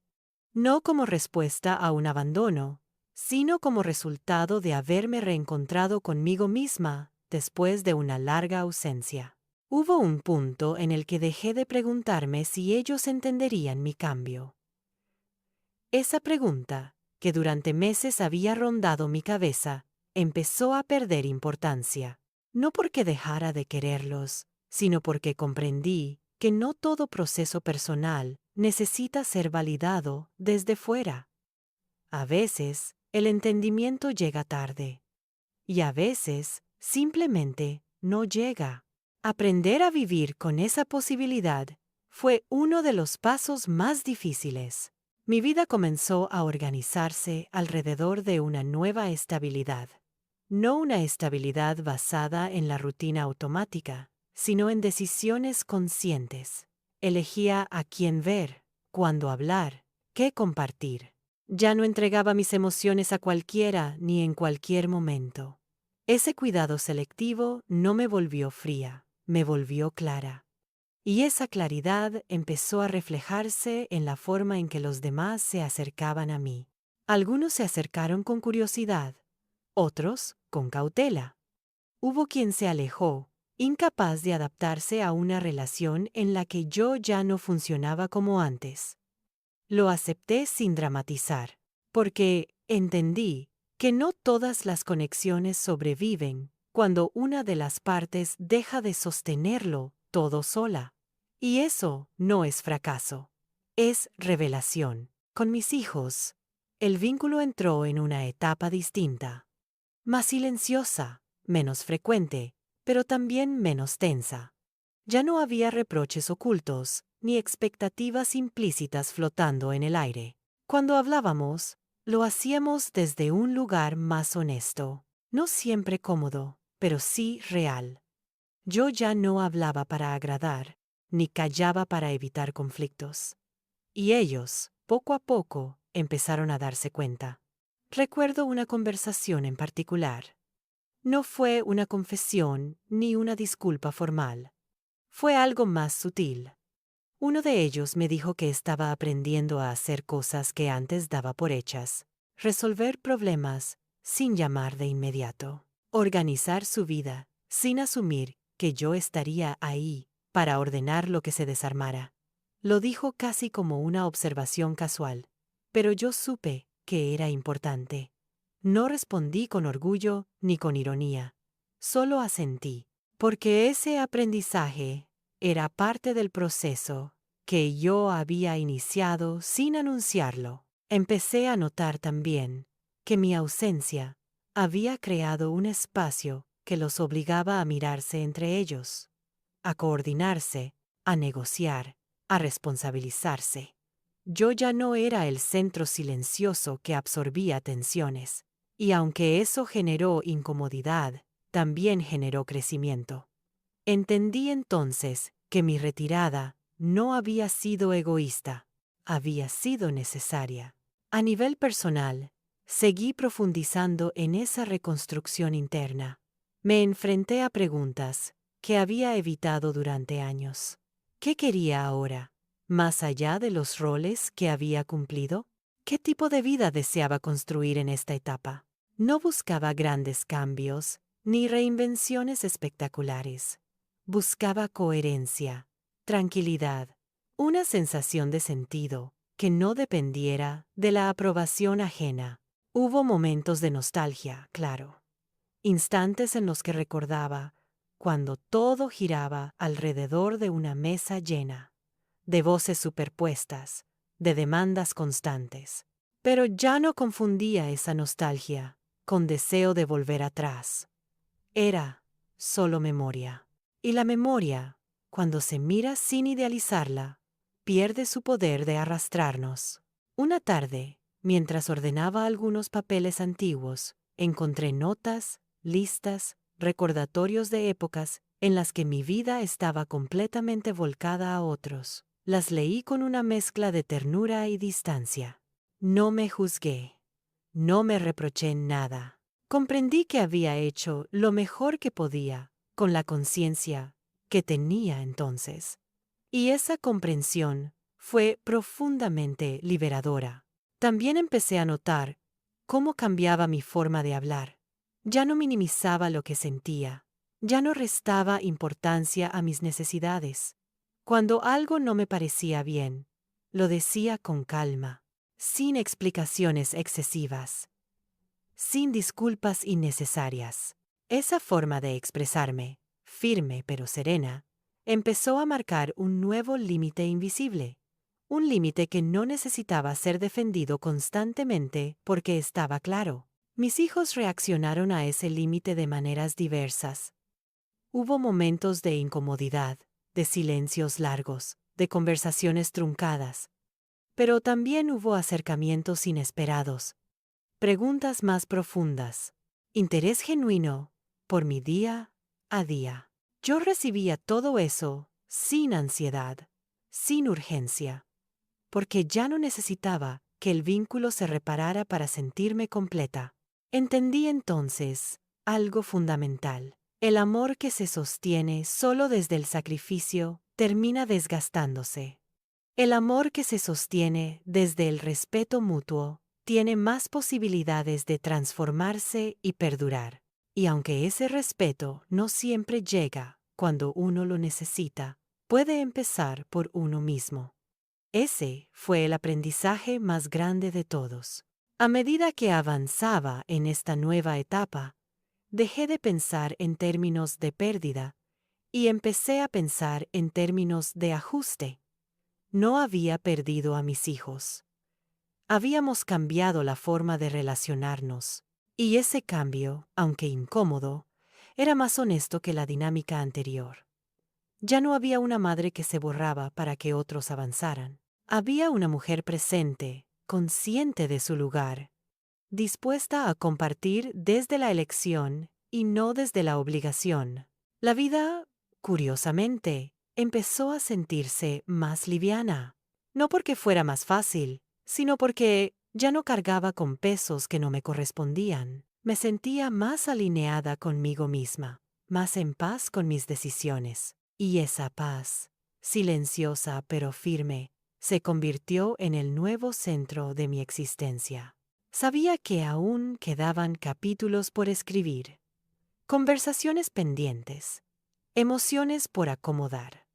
no como respuesta a un abandono, sino como resultado de haberme reencontrado conmigo misma después de una larga ausencia. Hubo un punto en el que dejé de preguntarme si ellos entenderían mi cambio. Esa pregunta, que durante meses había rondado mi cabeza, empezó a perder importancia, no porque dejara de quererlos, sino porque comprendí que no todo proceso personal necesita ser validado desde fuera. A veces, el entendimiento llega tarde, y a veces, simplemente, no llega. Aprender a vivir con esa posibilidad fue uno de los pasos más difíciles. Mi vida comenzó a organizarse alrededor de una nueva estabilidad. No una estabilidad basada en la rutina automática, sino en decisiones conscientes. Elegía a quién ver, cuándo hablar, qué compartir. Ya no entregaba mis emociones a cualquiera ni en cualquier momento. Ese cuidado selectivo no me volvió fría, me volvió clara. Y esa claridad empezó a reflejarse en la forma en que los demás se acercaban a mí. Algunos se acercaron con curiosidad, otros con cautela. Hubo quien se alejó, incapaz de adaptarse a una relación en la que yo ya no funcionaba como antes. Lo acepté sin dramatizar, porque entendí que no todas las conexiones sobreviven cuando una de las partes deja de sostenerlo todo sola. Y eso no es fracaso, es revelación. Con mis hijos, el vínculo entró en una etapa distinta, más silenciosa, menos frecuente, pero también menos tensa. Ya no había reproches ocultos, ni expectativas implícitas flotando en el aire. Cuando hablábamos, lo hacíamos desde un lugar más honesto, no siempre cómodo, pero sí real. Yo ya no hablaba para agradar, ni callaba para evitar conflictos. Y ellos, poco a poco, empezaron a darse cuenta. Recuerdo una conversación en particular. No fue una confesión ni una disculpa formal. Fue algo más sutil. Uno de ellos me dijo que estaba aprendiendo a hacer cosas que antes daba por hechas, resolver problemas sin llamar de inmediato, organizar su vida sin asumir que yo estaría ahí para ordenar lo que se desarmara. Lo dijo casi como una observación casual, pero yo supe que era importante. No respondí con orgullo ni con ironía, solo asentí, porque ese aprendizaje era parte del proceso que yo había iniciado sin anunciarlo. Empecé a notar también que mi ausencia había creado un espacio que los obligaba a mirarse entre ellos, a coordinarse, a negociar, a responsabilizarse. Yo ya no era el centro silencioso que absorbía tensiones, y aunque eso generó incomodidad, también generó crecimiento. Entendí entonces que mi retirada no había sido egoísta, había sido necesaria. A nivel personal, seguí profundizando en esa reconstrucción interna. Me enfrenté a preguntas que había evitado durante años. ¿Qué quería ahora, más allá de los roles que había cumplido? ¿Qué tipo de vida deseaba construir en esta etapa? No buscaba grandes cambios ni reinvenciones espectaculares. Buscaba coherencia, tranquilidad, una sensación de sentido que no dependiera de la aprobación ajena. Hubo momentos de nostalgia, claro, instantes en los que recordaba cuando todo giraba alrededor de una mesa llena, de voces superpuestas, de demandas constantes. Pero ya no confundía esa nostalgia con deseo de volver atrás. Era solo memoria. Y la memoria, cuando se mira sin idealizarla, pierde su poder de arrastrarnos. Una tarde, mientras ordenaba algunos papeles antiguos, encontré notas, listas, recordatorios de épocas en las que mi vida estaba completamente volcada a otros. Las leí con una mezcla de ternura y distancia. No me juzgué. No me reproché nada. Comprendí que había hecho lo mejor que podía, con la conciencia que tenía entonces. Y esa comprensión fue profundamente liberadora. También empecé a notar cómo cambiaba mi forma de hablar. Ya no minimizaba lo que sentía. Ya no restaba importancia a mis necesidades. Cuando algo no me parecía bien, lo decía con calma, sin explicaciones excesivas, sin disculpas innecesarias. Esa forma de expresarme, firme pero serena, empezó a marcar un nuevo límite invisible, un límite que no necesitaba ser defendido constantemente porque estaba claro. Mis hijos reaccionaron a ese límite de maneras diversas. Hubo momentos de incomodidad, de silencios largos, de conversaciones truncadas, pero también hubo acercamientos inesperados, preguntas más profundas, interés genuino por mi día a día. Yo recibía todo eso sin ansiedad, sin urgencia, porque ya no necesitaba que el vínculo se reparara para sentirme completa. Entendí entonces algo fundamental. El amor que se sostiene solo desde el sacrificio termina desgastándose. El amor que se sostiene desde el respeto mutuo tiene más posibilidades de transformarse y perdurar. Y aunque ese respeto no siempre llega cuando uno lo necesita, puede empezar por uno mismo. Ese fue el aprendizaje más grande de todos. A medida que avanzaba en esta nueva etapa, dejé de pensar en términos de pérdida y empecé a pensar en términos de ajuste. No había perdido a mis hijos. Habíamos cambiado la forma de relacionarnos, y ese cambio, aunque incómodo, era más honesto que la dinámica anterior. Ya no había una madre que se borraba para que otros avanzaran. Había una mujer presente, consciente de su lugar, dispuesta a compartir desde la elección y no desde la obligación. La vida, curiosamente, empezó a sentirse más liviana. No porque fuera más fácil, sino porque ya no cargaba con pesos que no me correspondían. Me sentía más alineada conmigo misma, más en paz con mis decisiones. Y esa paz, silenciosa pero firme, se convirtió en el nuevo centro de mi existencia. Sabía que aún quedaban capítulos por escribir, conversaciones pendientes, emociones por acomodar.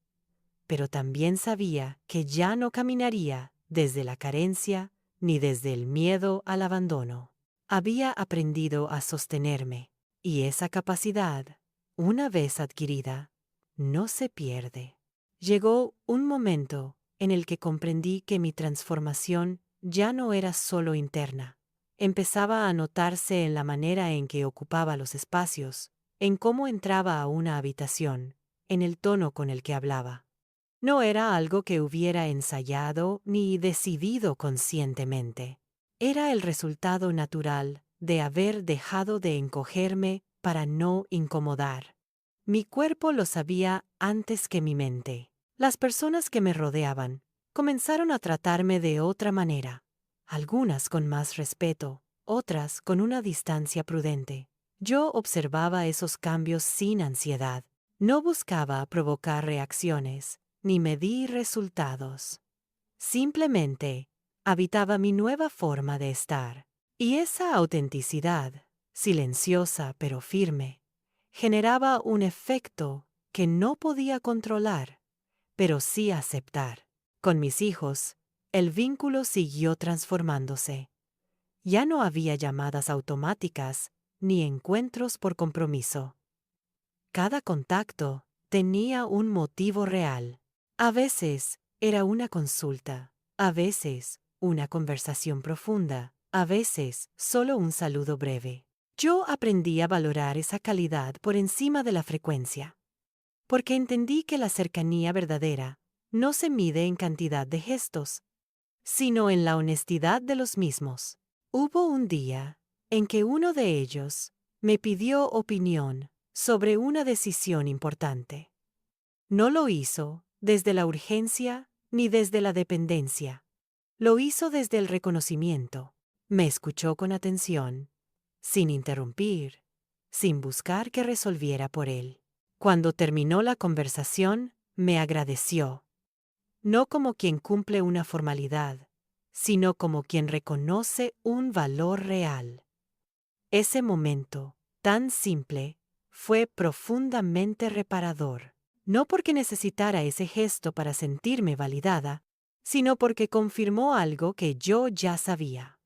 Pero también sabía que ya no caminaría desde la carencia ni desde el miedo al abandono. Había aprendido a sostenerme, y esa capacidad, una vez adquirida, no se pierde. Llegó un momento en el que comprendí que mi transformación ya no era solo interna. Empezaba a notarse en la manera en que ocupaba los espacios, en cómo entraba a una habitación, en el tono con el que hablaba. No era algo que hubiera ensayado ni decidido conscientemente. Era el resultado natural de haber dejado de encogerme para no incomodar. Mi cuerpo lo sabía antes que mi mente. Las personas que me rodeaban comenzaron a tratarme de otra manera, algunas con más respeto, otras con una distancia prudente. Yo observaba esos cambios sin ansiedad. No buscaba provocar reacciones, ni medir resultados. Simplemente habitaba mi nueva forma de estar. Y esa autenticidad, silenciosa pero firme, generaba un efecto que no podía controlar, pero sí aceptar. Con mis hijos, el vínculo siguió transformándose. Ya no había llamadas automáticas ni encuentros por compromiso. Cada contacto tenía un motivo real. A veces era una consulta, a veces una conversación profunda, a veces solo un saludo breve. Yo aprendí a valorar esa calidad por encima de la frecuencia, porque entendí que la cercanía verdadera no se mide en cantidad de gestos, sino en la honestidad de los mismos. Hubo un día en que uno de ellos me pidió opinión sobre una decisión importante. No lo hizo desde la urgencia ni desde la dependencia. Lo hizo desde el reconocimiento. Me escuchó con atención, sin interrumpir, sin buscar que resolviera por él. Cuando terminó la conversación, me agradeció, no como quien cumple una formalidad, sino como quien reconoce un valor real. Ese momento, tan simple, fue profundamente reparador, no porque necesitara ese gesto para sentirme validada, sino porque confirmó algo que yo ya sabía.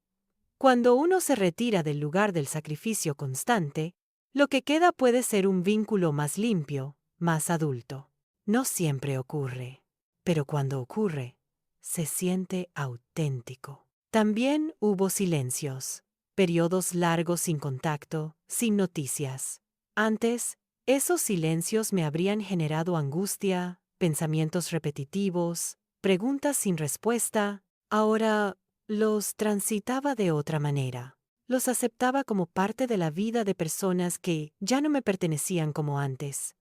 Cuando uno se retira del lugar del sacrificio constante, lo que queda puede ser un vínculo más limpio, más adulto. No siempre ocurre, pero cuando ocurre, se siente auténtico. También hubo silencios, periodos largos sin contacto, sin noticias. Antes, esos silencios me habrían generado angustia, pensamientos repetitivos, preguntas sin respuesta. Ahora los transitaba de otra manera. Los aceptaba como parte de la vida de personas que ya no me pertenecían como antes.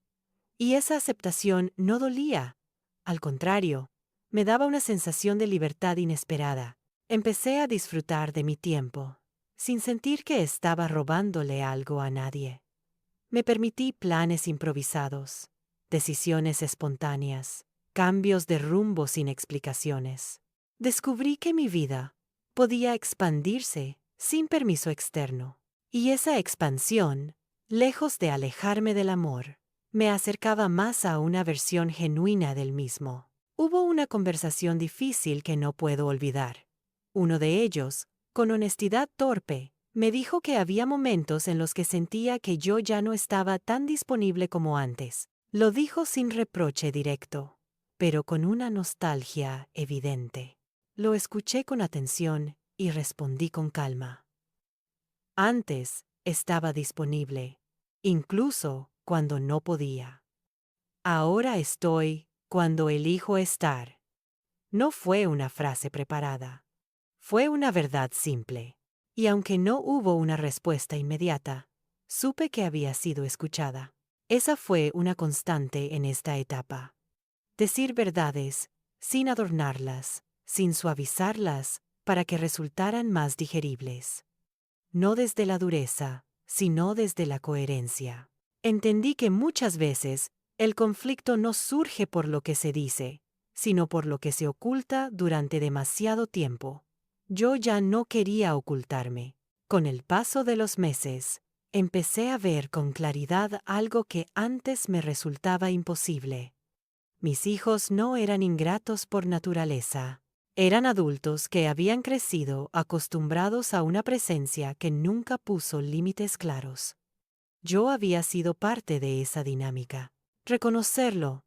Y esa aceptación no dolía. Al contrario, me daba una sensación de libertad inesperada. Empecé a disfrutar de mi tiempo, sin sentir que estaba robándole algo a nadie. Me permití planes improvisados, decisiones espontáneas, cambios de rumbo sin explicaciones. Descubrí que mi vida podía expandirse sin permiso externo. Y esa expansión, lejos de alejarme del amor, me acercaba más a una versión genuina del mismo. Hubo una conversación difícil que no puedo olvidar. Uno de ellos, con honestidad torpe, me dijo que había momentos en los que sentía que yo ya no estaba tan disponible como antes. Lo dijo sin reproche directo, pero con una nostalgia evidente. Lo escuché con atención y respondí con calma. Antes estaba disponible, incluso cuando no podía. Ahora estoy cuando elijo estar. No fue una frase preparada. Fue una verdad simple. Y aunque no hubo una respuesta inmediata, supe que había sido escuchada. Esa fue una constante en esta etapa. Decir verdades, sin adornarlas, sin suavizarlas, para que resultaran más digeribles. No desde la dureza, sino desde la coherencia. Entendí que muchas veces el conflicto no surge por lo que se dice, sino por lo que se oculta durante demasiado tiempo. Yo ya no quería ocultarme. Con el paso de los meses, empecé a ver con claridad algo que antes me resultaba imposible. Mis hijos no eran ingratos por naturaleza. Eran adultos que habían crecido acostumbrados a una presencia que nunca puso límites claros. Yo había sido parte de esa dinámica. Reconocerlo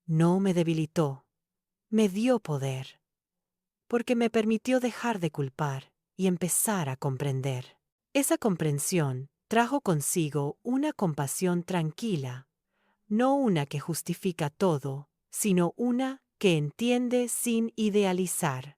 no me debilitó, me dio poder, porque me permitió dejar de culpar y empezar a comprender. Esa comprensión trajo consigo una compasión tranquila, no una que justifica todo, sino una que entiende sin idealizar.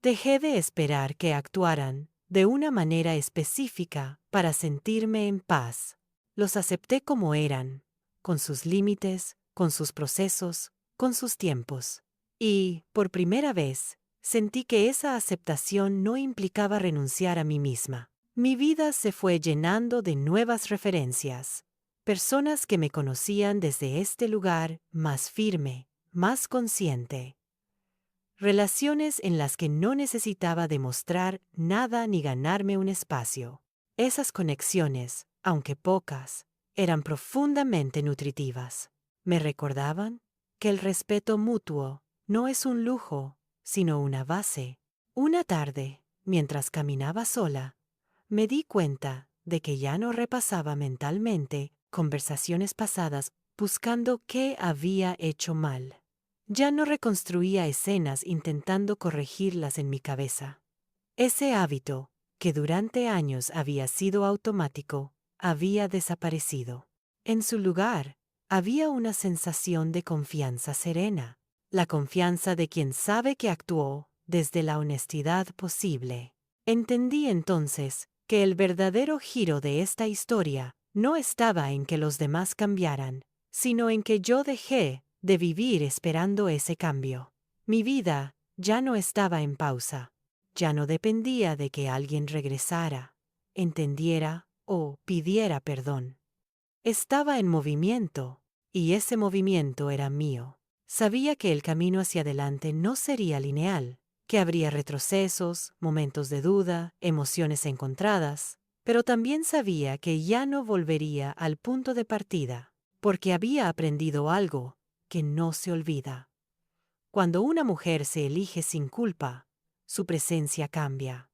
Dejé de esperar que actuaran de una manera específica para sentirme en paz. Los acepté como eran, con sus límites, con sus procesos, con sus tiempos. Y, por primera vez, sentí que esa aceptación no implicaba renunciar a mí misma. Mi vida se fue llenando de nuevas referencias, personas que me conocían desde este lugar más firme, más consciente. Relaciones en las que no necesitaba demostrar nada ni ganarme un espacio. Esas conexiones, aunque pocas, eran profundamente nutritivas. Me recordaban que el respeto mutuo no es un lujo, sino una base. Una tarde, mientras caminaba sola, me di cuenta de que ya no repasaba mentalmente conversaciones pasadas buscando qué había hecho mal. Ya no reconstruía escenas intentando corregirlas en mi cabeza. Ese hábito, que durante años había sido automático, había desaparecido. En su lugar, había una sensación de confianza serena, la confianza de quien sabe que actuó desde la honestidad posible. Entendí entonces que el verdadero giro de esta historia no estaba en que los demás cambiaran, sino en que yo dejé de vivir esperando ese cambio. Mi vida ya no estaba en pausa. Ya no dependía de que alguien regresara, entendiera o pidiera perdón. Estaba en movimiento, y ese movimiento era mío. Sabía que el camino hacia adelante no sería lineal, que habría retrocesos, momentos de duda, emociones encontradas, pero también sabía que ya no volvería al punto de partida, porque había aprendido algo que no se olvida. Cuando una mujer se elige sin culpa, su presencia cambia.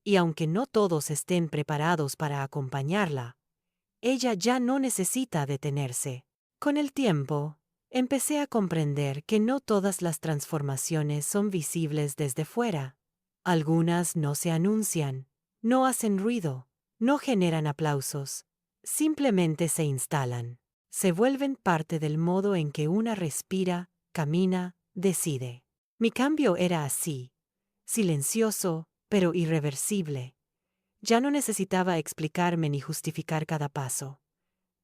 Y aunque no todos estén preparados para acompañarla, ella ya no necesita detenerse. Con el tiempo, empecé a comprender que no todas las transformaciones son visibles desde fuera. Algunas no se anuncian, no hacen ruido, no generan aplausos, simplemente se instalan. Se vuelven parte del modo en que una respira, camina, decide. Mi cambio era así, silencioso, pero irreversible. Ya no necesitaba explicarme ni justificar cada paso.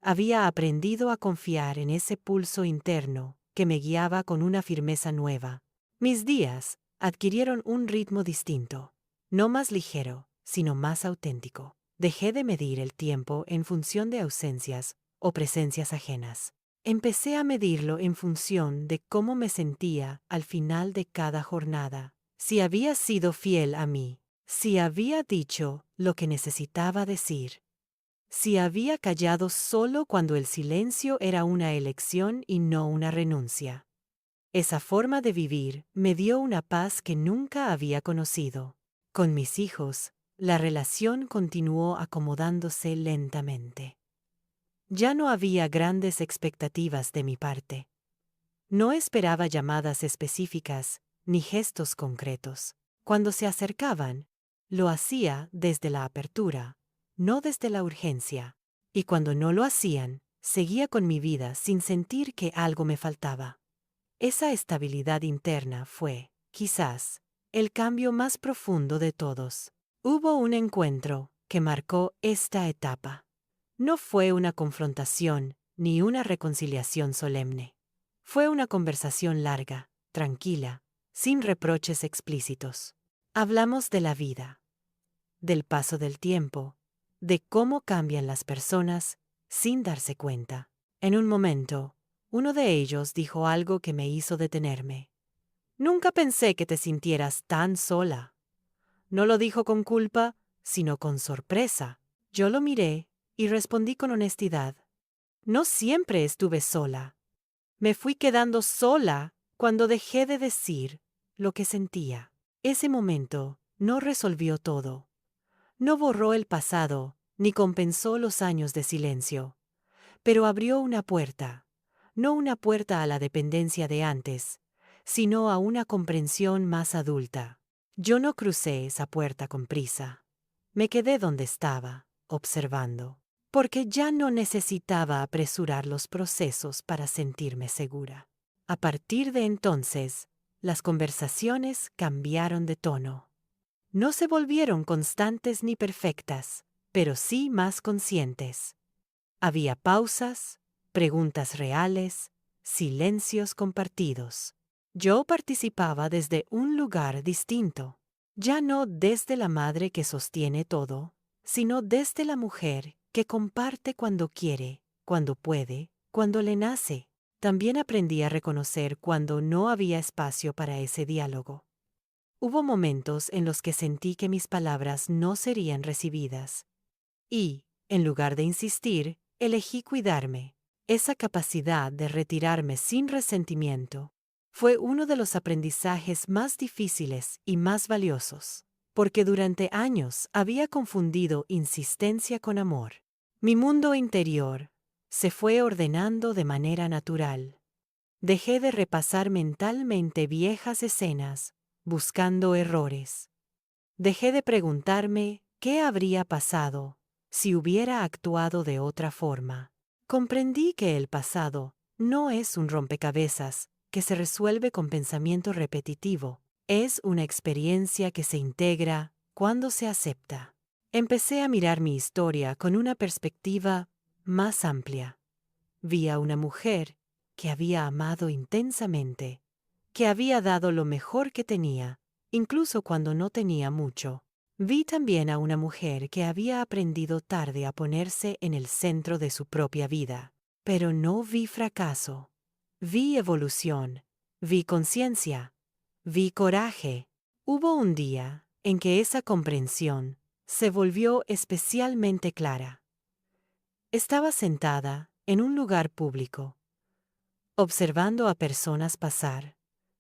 Había aprendido a confiar en ese pulso interno que me guiaba con una firmeza nueva. Mis días adquirieron un ritmo distinto, no más ligero, sino más auténtico. Dejé de medir el tiempo en función de ausencias o presencias ajenas. Empecé a medirlo en función de cómo me sentía al final de cada jornada, si había sido fiel a mí, si había dicho lo que necesitaba decir, si había callado solo cuando el silencio era una elección y no una renuncia. Esa forma de vivir me dio una paz que nunca había conocido. Con mis hijos, la relación continuó acomodándose lentamente. Ya no había grandes expectativas de mi parte. No esperaba llamadas específicas ni gestos concretos. Cuando se acercaban, lo hacía desde la apertura, no desde la urgencia. Y cuando no lo hacían, seguía con mi vida sin sentir que algo me faltaba. Esa estabilidad interna fue, quizás, el cambio más profundo de todos. Hubo un encuentro que marcó esta etapa. No fue una confrontación ni una reconciliación solemne. Fue una conversación larga, tranquila, sin reproches explícitos. Hablamos de la vida, del paso del tiempo, de cómo cambian las personas sin darse cuenta. En un momento, uno de ellos dijo algo que me hizo detenerme. Nunca pensé que te sintieras tan sola. No lo dijo con culpa, sino con sorpresa. Yo lo miré y respondí con honestidad. No siempre estuve sola. Me fui quedando sola cuando dejé de decir lo que sentía. Ese momento no resolvió todo. No borró el pasado, ni compensó los años de silencio. Pero abrió una puerta. No una puerta a la dependencia de antes, sino a una comprensión más adulta. Yo no crucé esa puerta con prisa. Me quedé donde estaba, observando, porque ya no necesitaba apresurar los procesos para sentirme segura. A partir de entonces, las conversaciones cambiaron de tono. No se volvieron constantes ni perfectas, pero sí más conscientes. Había pausas, preguntas reales, silencios compartidos. Yo participaba desde un lugar distinto, ya no desde la madre que sostiene todo, sino desde la mujer que comparte cuando quiere, cuando puede, cuando le nace. También aprendí a reconocer cuando no había espacio para ese diálogo. Hubo momentos en los que sentí que mis palabras no serían recibidas. Y, en lugar de insistir, elegí cuidarme. Esa capacidad de retirarme sin resentimiento fue uno de los aprendizajes más difíciles y más valiosos, porque durante años había confundido insistencia con amor. Mi mundo interior se fue ordenando de manera natural. Dejé de repasar mentalmente viejas escenas, buscando errores. Dejé de preguntarme qué habría pasado si hubiera actuado de otra forma. Comprendí que el pasado no es un rompecabezas que se resuelve con pensamiento repetitivo. Es una experiencia que se integra cuando se acepta. Empecé a mirar mi historia con una perspectiva más amplia. Vi a una mujer que había amado intensamente, que había dado lo mejor que tenía, incluso cuando no tenía mucho. Vi también a una mujer que había aprendido tarde a ponerse en el centro de su propia vida. Pero no vi fracaso. Vi evolución. Vi conciencia. Vi coraje. Hubo un día en que esa comprensión se volvió especialmente clara. Estaba sentada en un lugar público, observando a personas pasar,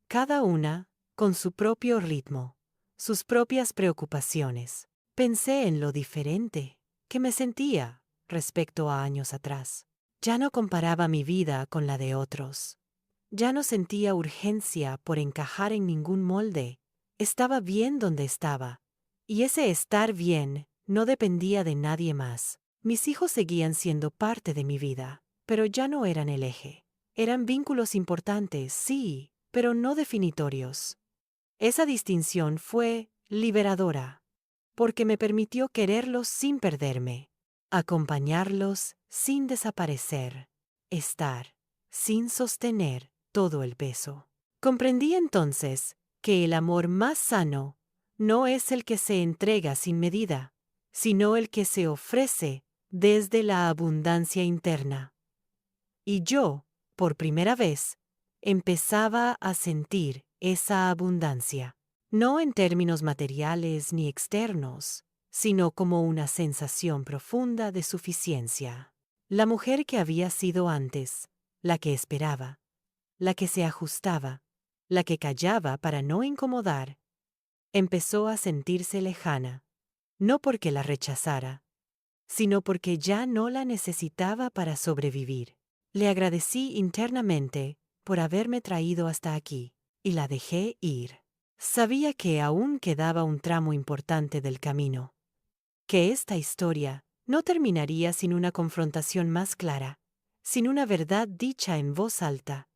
cada una con su propio ritmo, sus propias preocupaciones. Pensé en lo diferente que me sentía respecto a años atrás. Ya no comparaba mi vida con la de otros. Ya no sentía urgencia por encajar en ningún molde. Estaba bien donde estaba. Y ese estar bien no dependía de nadie más. Mis hijos seguían siendo parte de mi vida, pero ya no eran el eje. Eran vínculos importantes, sí, pero no definitorios. Esa distinción fue liberadora, porque me permitió quererlos sin perderme, acompañarlos sin desaparecer, estar sin sostener todo el peso. Comprendí entonces que el amor más sano no es el que se entrega sin medida, sino el que se ofrece desde la abundancia interna. Y yo, por primera vez, empezaba a sentir esa abundancia, no en términos materiales ni externos, sino como una sensación profunda de suficiencia. La mujer que había sido antes, la que esperaba, la que se ajustaba, la que callaba para no incomodar, empezó a sentirse lejana, no porque la rechazara, sino porque ya no la necesitaba para sobrevivir. Le agradecí internamente por haberme traído hasta aquí, y la dejé ir. Sabía que aún quedaba un tramo importante del camino, que esta historia no terminaría sin una confrontación más clara, sin una verdad dicha en voz alta,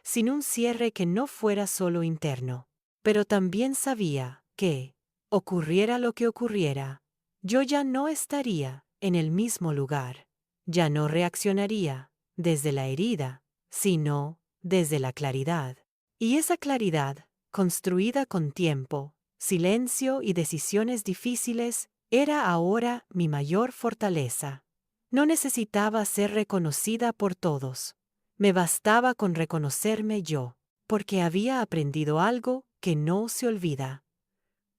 sin un cierre que no fuera solo interno. Pero también sabía que, ocurriera lo que ocurriera, yo ya no estaría en el mismo lugar, ya no reaccionaría desde la herida, sino desde la claridad. Y esa claridad, construida con tiempo, silencio y decisiones difíciles, era ahora mi mayor fortaleza. No necesitaba ser reconocida por todos. Me bastaba con reconocerme yo, porque había aprendido algo que no se olvida.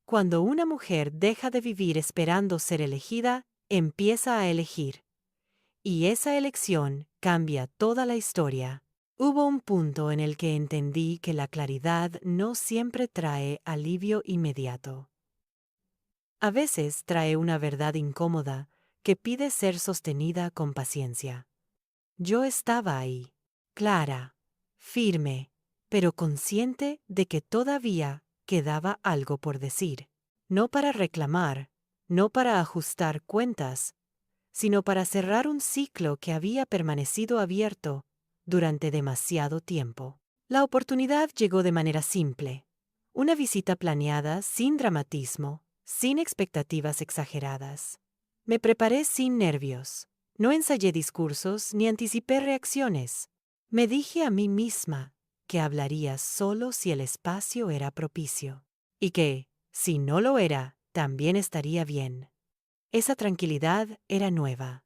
Cuando una mujer deja de vivir esperando ser elegida, empieza a elegir. Y esa elección cambia toda la historia. Hubo un punto en el que entendí que la claridad no siempre trae alivio inmediato. A veces trae una verdad incómoda que pide ser sostenida con paciencia. Yo estaba ahí, clara, firme, pero consciente de que todavía quedaba algo por decir. No para reclamar, no para ajustar cuentas, sino para cerrar un ciclo que había permanecido abierto durante demasiado tiempo. La oportunidad llegó de manera simple. Una visita planeada sin dramatismo, sin expectativas exageradas. Me preparé sin nervios. No ensayé discursos ni anticipé reacciones. Me dije a mí misma que hablaría solo si el espacio era propicio. Y que, si no lo era, también estaría bien. Esa tranquilidad era nueva.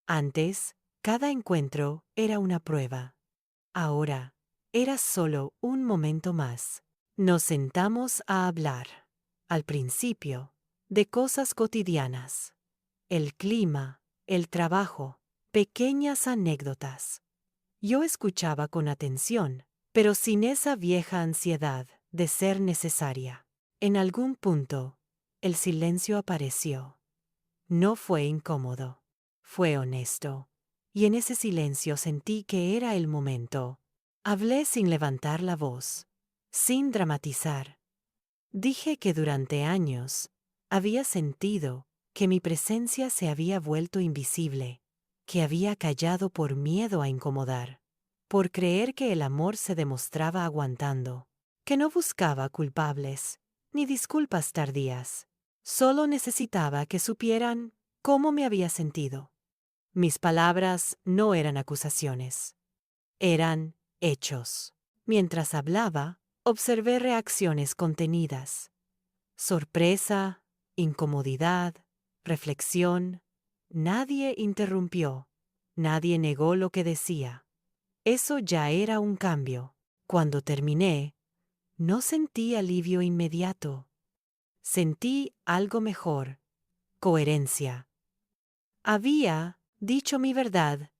Antes, cada encuentro era una prueba. Ahora, era solo un momento más. Nos sentamos a hablar, al principio, de cosas cotidianas. El clima, el trabajo, pequeñas anécdotas. Yo escuchaba con atención, pero sin esa vieja ansiedad de ser necesaria. En algún punto, el silencio apareció. No fue incómodo, fue honesto, y en ese silencio sentí que era el momento. Hablé sin levantar la voz, sin dramatizar. Dije que durante años había sentido que mi presencia se había vuelto invisible, que había callado por miedo a incomodar, por creer que el amor se demostraba aguantando. que no buscaba culpables, ni disculpas tardías. Solo necesitaba que supieran cómo me había sentido. Mis palabras no eran acusaciones, eran hechos. Mientras hablaba, observé reacciones contenidas: sorpresa, incomodidad, reflexión. Nadie interrumpió, nadie negó lo que decía. Eso ya era un cambio. Cuando terminé, no sentí alivio inmediato. Sentí algo mejor: coherencia. Había dicho mi verdad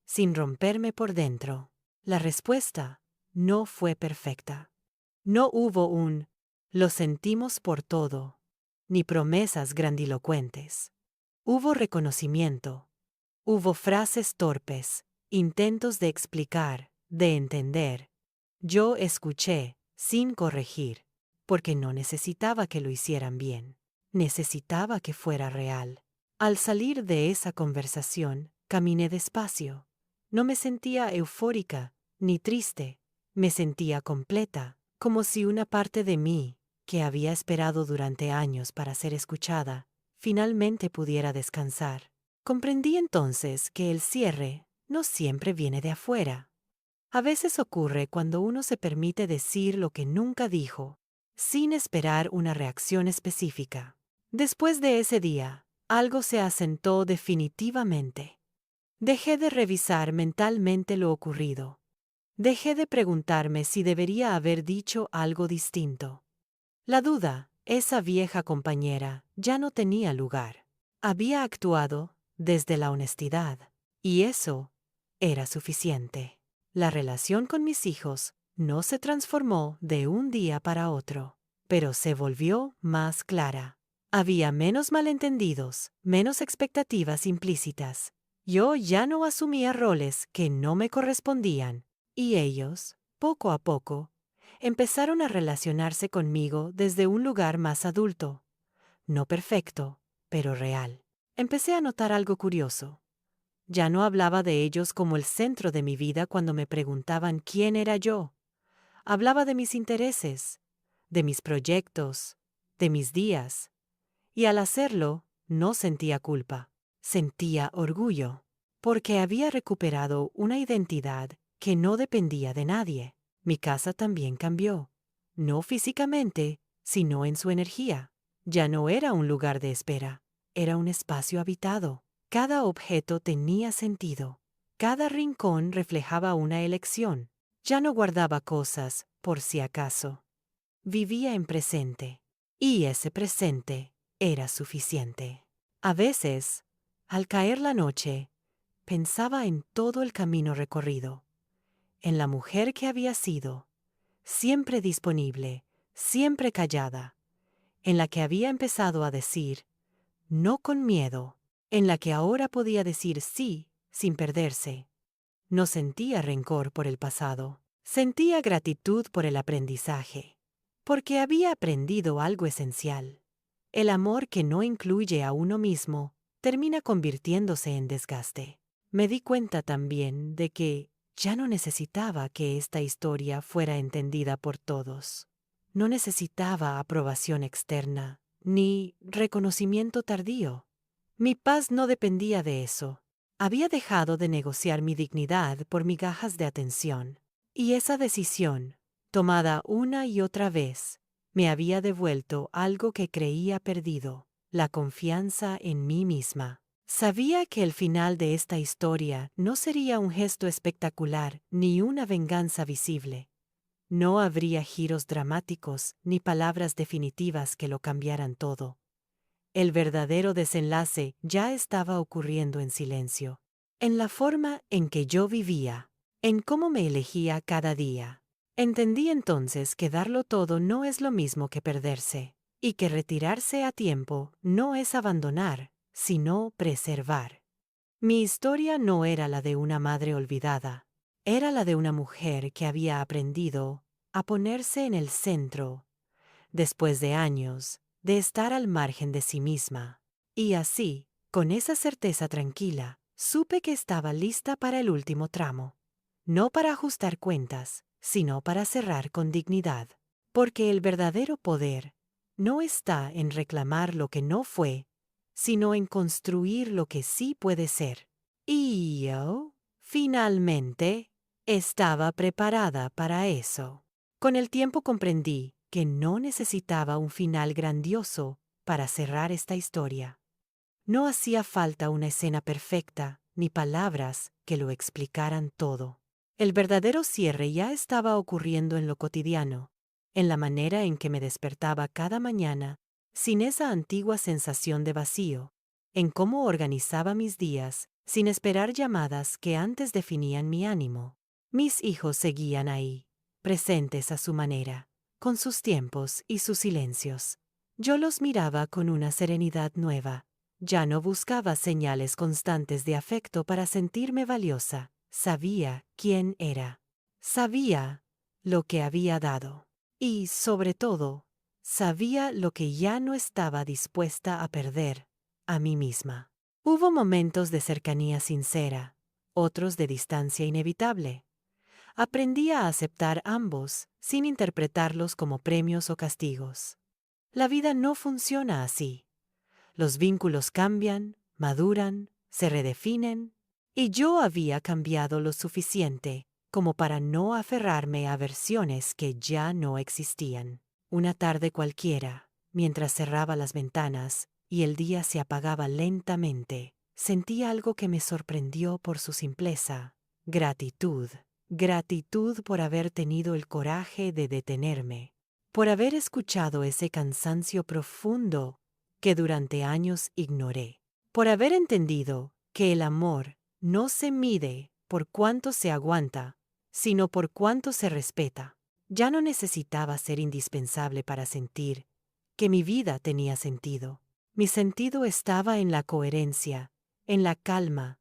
sin romperme por dentro. La respuesta no fue perfecta. No hubo un "lo sentimos por todo", ni promesas grandilocuentes. Hubo reconocimiento. Hubo frases torpes, intentos de explicar, de entender. Yo escuché, sin corregir, porque no necesitaba que lo hicieran bien. Necesitaba que fuera real. Al salir de esa conversación, caminé despacio. No me sentía eufórica, ni triste. Me sentía completa, como si una parte de mí, que había esperado durante años para ser escuchada, finalmente pudiera descansar. Comprendí entonces que el cierre no siempre viene de afuera. A veces ocurre cuando uno se permite decir lo que nunca dijo, sin esperar una reacción específica. Después de ese día, algo se asentó definitivamente. Dejé de revisar mentalmente lo ocurrido. Dejé de preguntarme si debería haber dicho algo distinto. La duda, esa vieja compañera, ya no tenía lugar. Había actuado desde la honestidad, y eso era suficiente. La relación con mis hijos no se transformó de un día para otro, pero se volvió más clara. Había menos malentendidos, menos expectativas implícitas. Yo ya no asumía roles que no me correspondían, y ellos, poco a poco, empezaron a relacionarse conmigo desde un lugar más adulto. No perfecto, pero real. Empecé a notar algo curioso. Ya no hablaba de ellos como el centro de mi vida cuando me preguntaban quién era yo. Hablaba de mis intereses, de mis proyectos, de mis días. Y al hacerlo, no sentía culpa. Sentía orgullo, porque había recuperado una identidad que no dependía de nadie. Mi casa también cambió. No físicamente, sino en su energía. Ya no era un lugar de espera, era un espacio habitado. Cada objeto tenía sentido. Cada rincón reflejaba una elección. Ya no guardaba cosas por si acaso. Vivía en presente. Y ese presente era suficiente. A veces, al caer la noche, pensaba en todo el camino recorrido, en la mujer que había sido, siempre disponible, siempre callada, en la que había empezado a decir no con miedo, en la que ahora podía decir sí sin perderse. No sentía rencor por el pasado, sentía gratitud por el aprendizaje, porque había aprendido algo esencial. El amor que no incluye a uno mismo termina convirtiéndose en desgaste. Me di cuenta también de que ya no necesitaba que esta historia fuera entendida por todos. No necesitaba aprobación externa, ni reconocimiento tardío. Mi paz no dependía de eso. Había dejado de negociar mi dignidad por migajas de atención, y esa decisión, tomada una y otra vez, me había devuelto algo que creía perdido: la confianza en mí misma. Sabía que el final de esta historia no sería un gesto espectacular ni una venganza visible. No habría giros dramáticos ni palabras definitivas que lo cambiaran todo. El verdadero desenlace ya estaba ocurriendo en silencio, en la forma en que yo vivía, en cómo me elegía cada día. Entendí entonces que darlo todo no es lo mismo que perderse, y que retirarse a tiempo no es abandonar, sino preservar. Mi historia no era la de una madre olvidada, era la de una mujer que había aprendido a ponerse en el centro, después de años de estar al margen de sí misma. Y así, con esa certeza tranquila, supe que estaba lista para el último tramo. No para ajustar cuentas, sino para cerrar con dignidad. Porque el verdadero poder no está en reclamar lo que no fue, sino en construir lo que sí puede ser. Y yo, finalmente, estaba preparada para eso. Con el tiempo comprendí que no necesitaba un final grandioso para cerrar esta historia. No hacía falta una escena perfecta, ni palabras que lo explicaran todo. El verdadero cierre ya estaba ocurriendo en lo cotidiano, en la manera en que me despertaba cada mañana, sin esa antigua sensación de vacío, en cómo organizaba mis días, sin esperar llamadas que antes definían mi ánimo. Mis hijos seguían ahí, presentes a su manera, con sus tiempos y sus silencios. Yo los miraba con una serenidad nueva. Ya no buscaba señales constantes de afecto para sentirme valiosa. Sabía quién era. Sabía lo que había dado. Y, sobre todo, sabía lo que ya no estaba dispuesta a perder, a mí misma. Hubo momentos de cercanía sincera, otros de distancia inevitable. Aprendí a aceptar ambos, sin interpretarlos como premios o castigos. La vida no funciona así. Los vínculos cambian, maduran, se redefinen, y yo había cambiado lo suficiente como para no aferrarme a versiones que ya no existían. Una tarde cualquiera, mientras cerraba las ventanas y el día se apagaba lentamente, sentí algo que me sorprendió por su simpleza: gratitud. Gratitud por haber tenido el coraje de detenerme, por haber escuchado ese cansancio profundo que durante años ignoré, por haber entendido que el amor no se mide por cuánto se aguanta, sino por cuánto se respeta. Ya no necesitaba ser indispensable para sentir que mi vida tenía sentido. Mi sentido estaba en la coherencia, en la calma,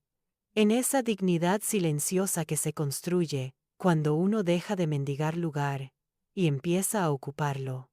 en esa dignidad silenciosa que se construye cuando uno deja de mendigar lugar y empieza a ocuparlo.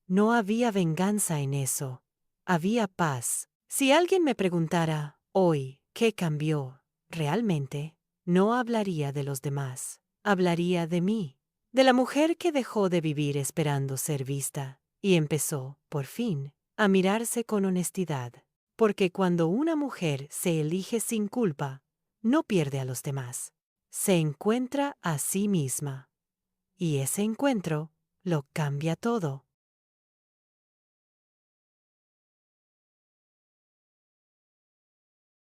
No había venganza en eso. Había paz. Si alguien me preguntara hoy qué cambió realmente, no hablaría de los demás. Hablaría de mí, de la mujer que dejó de vivir esperando ser vista y empezó, por fin, a mirarse con honestidad. Porque cuando una mujer se elige sin culpa, no pierde a los demás. Se encuentra a sí misma. Y ese encuentro lo cambia todo.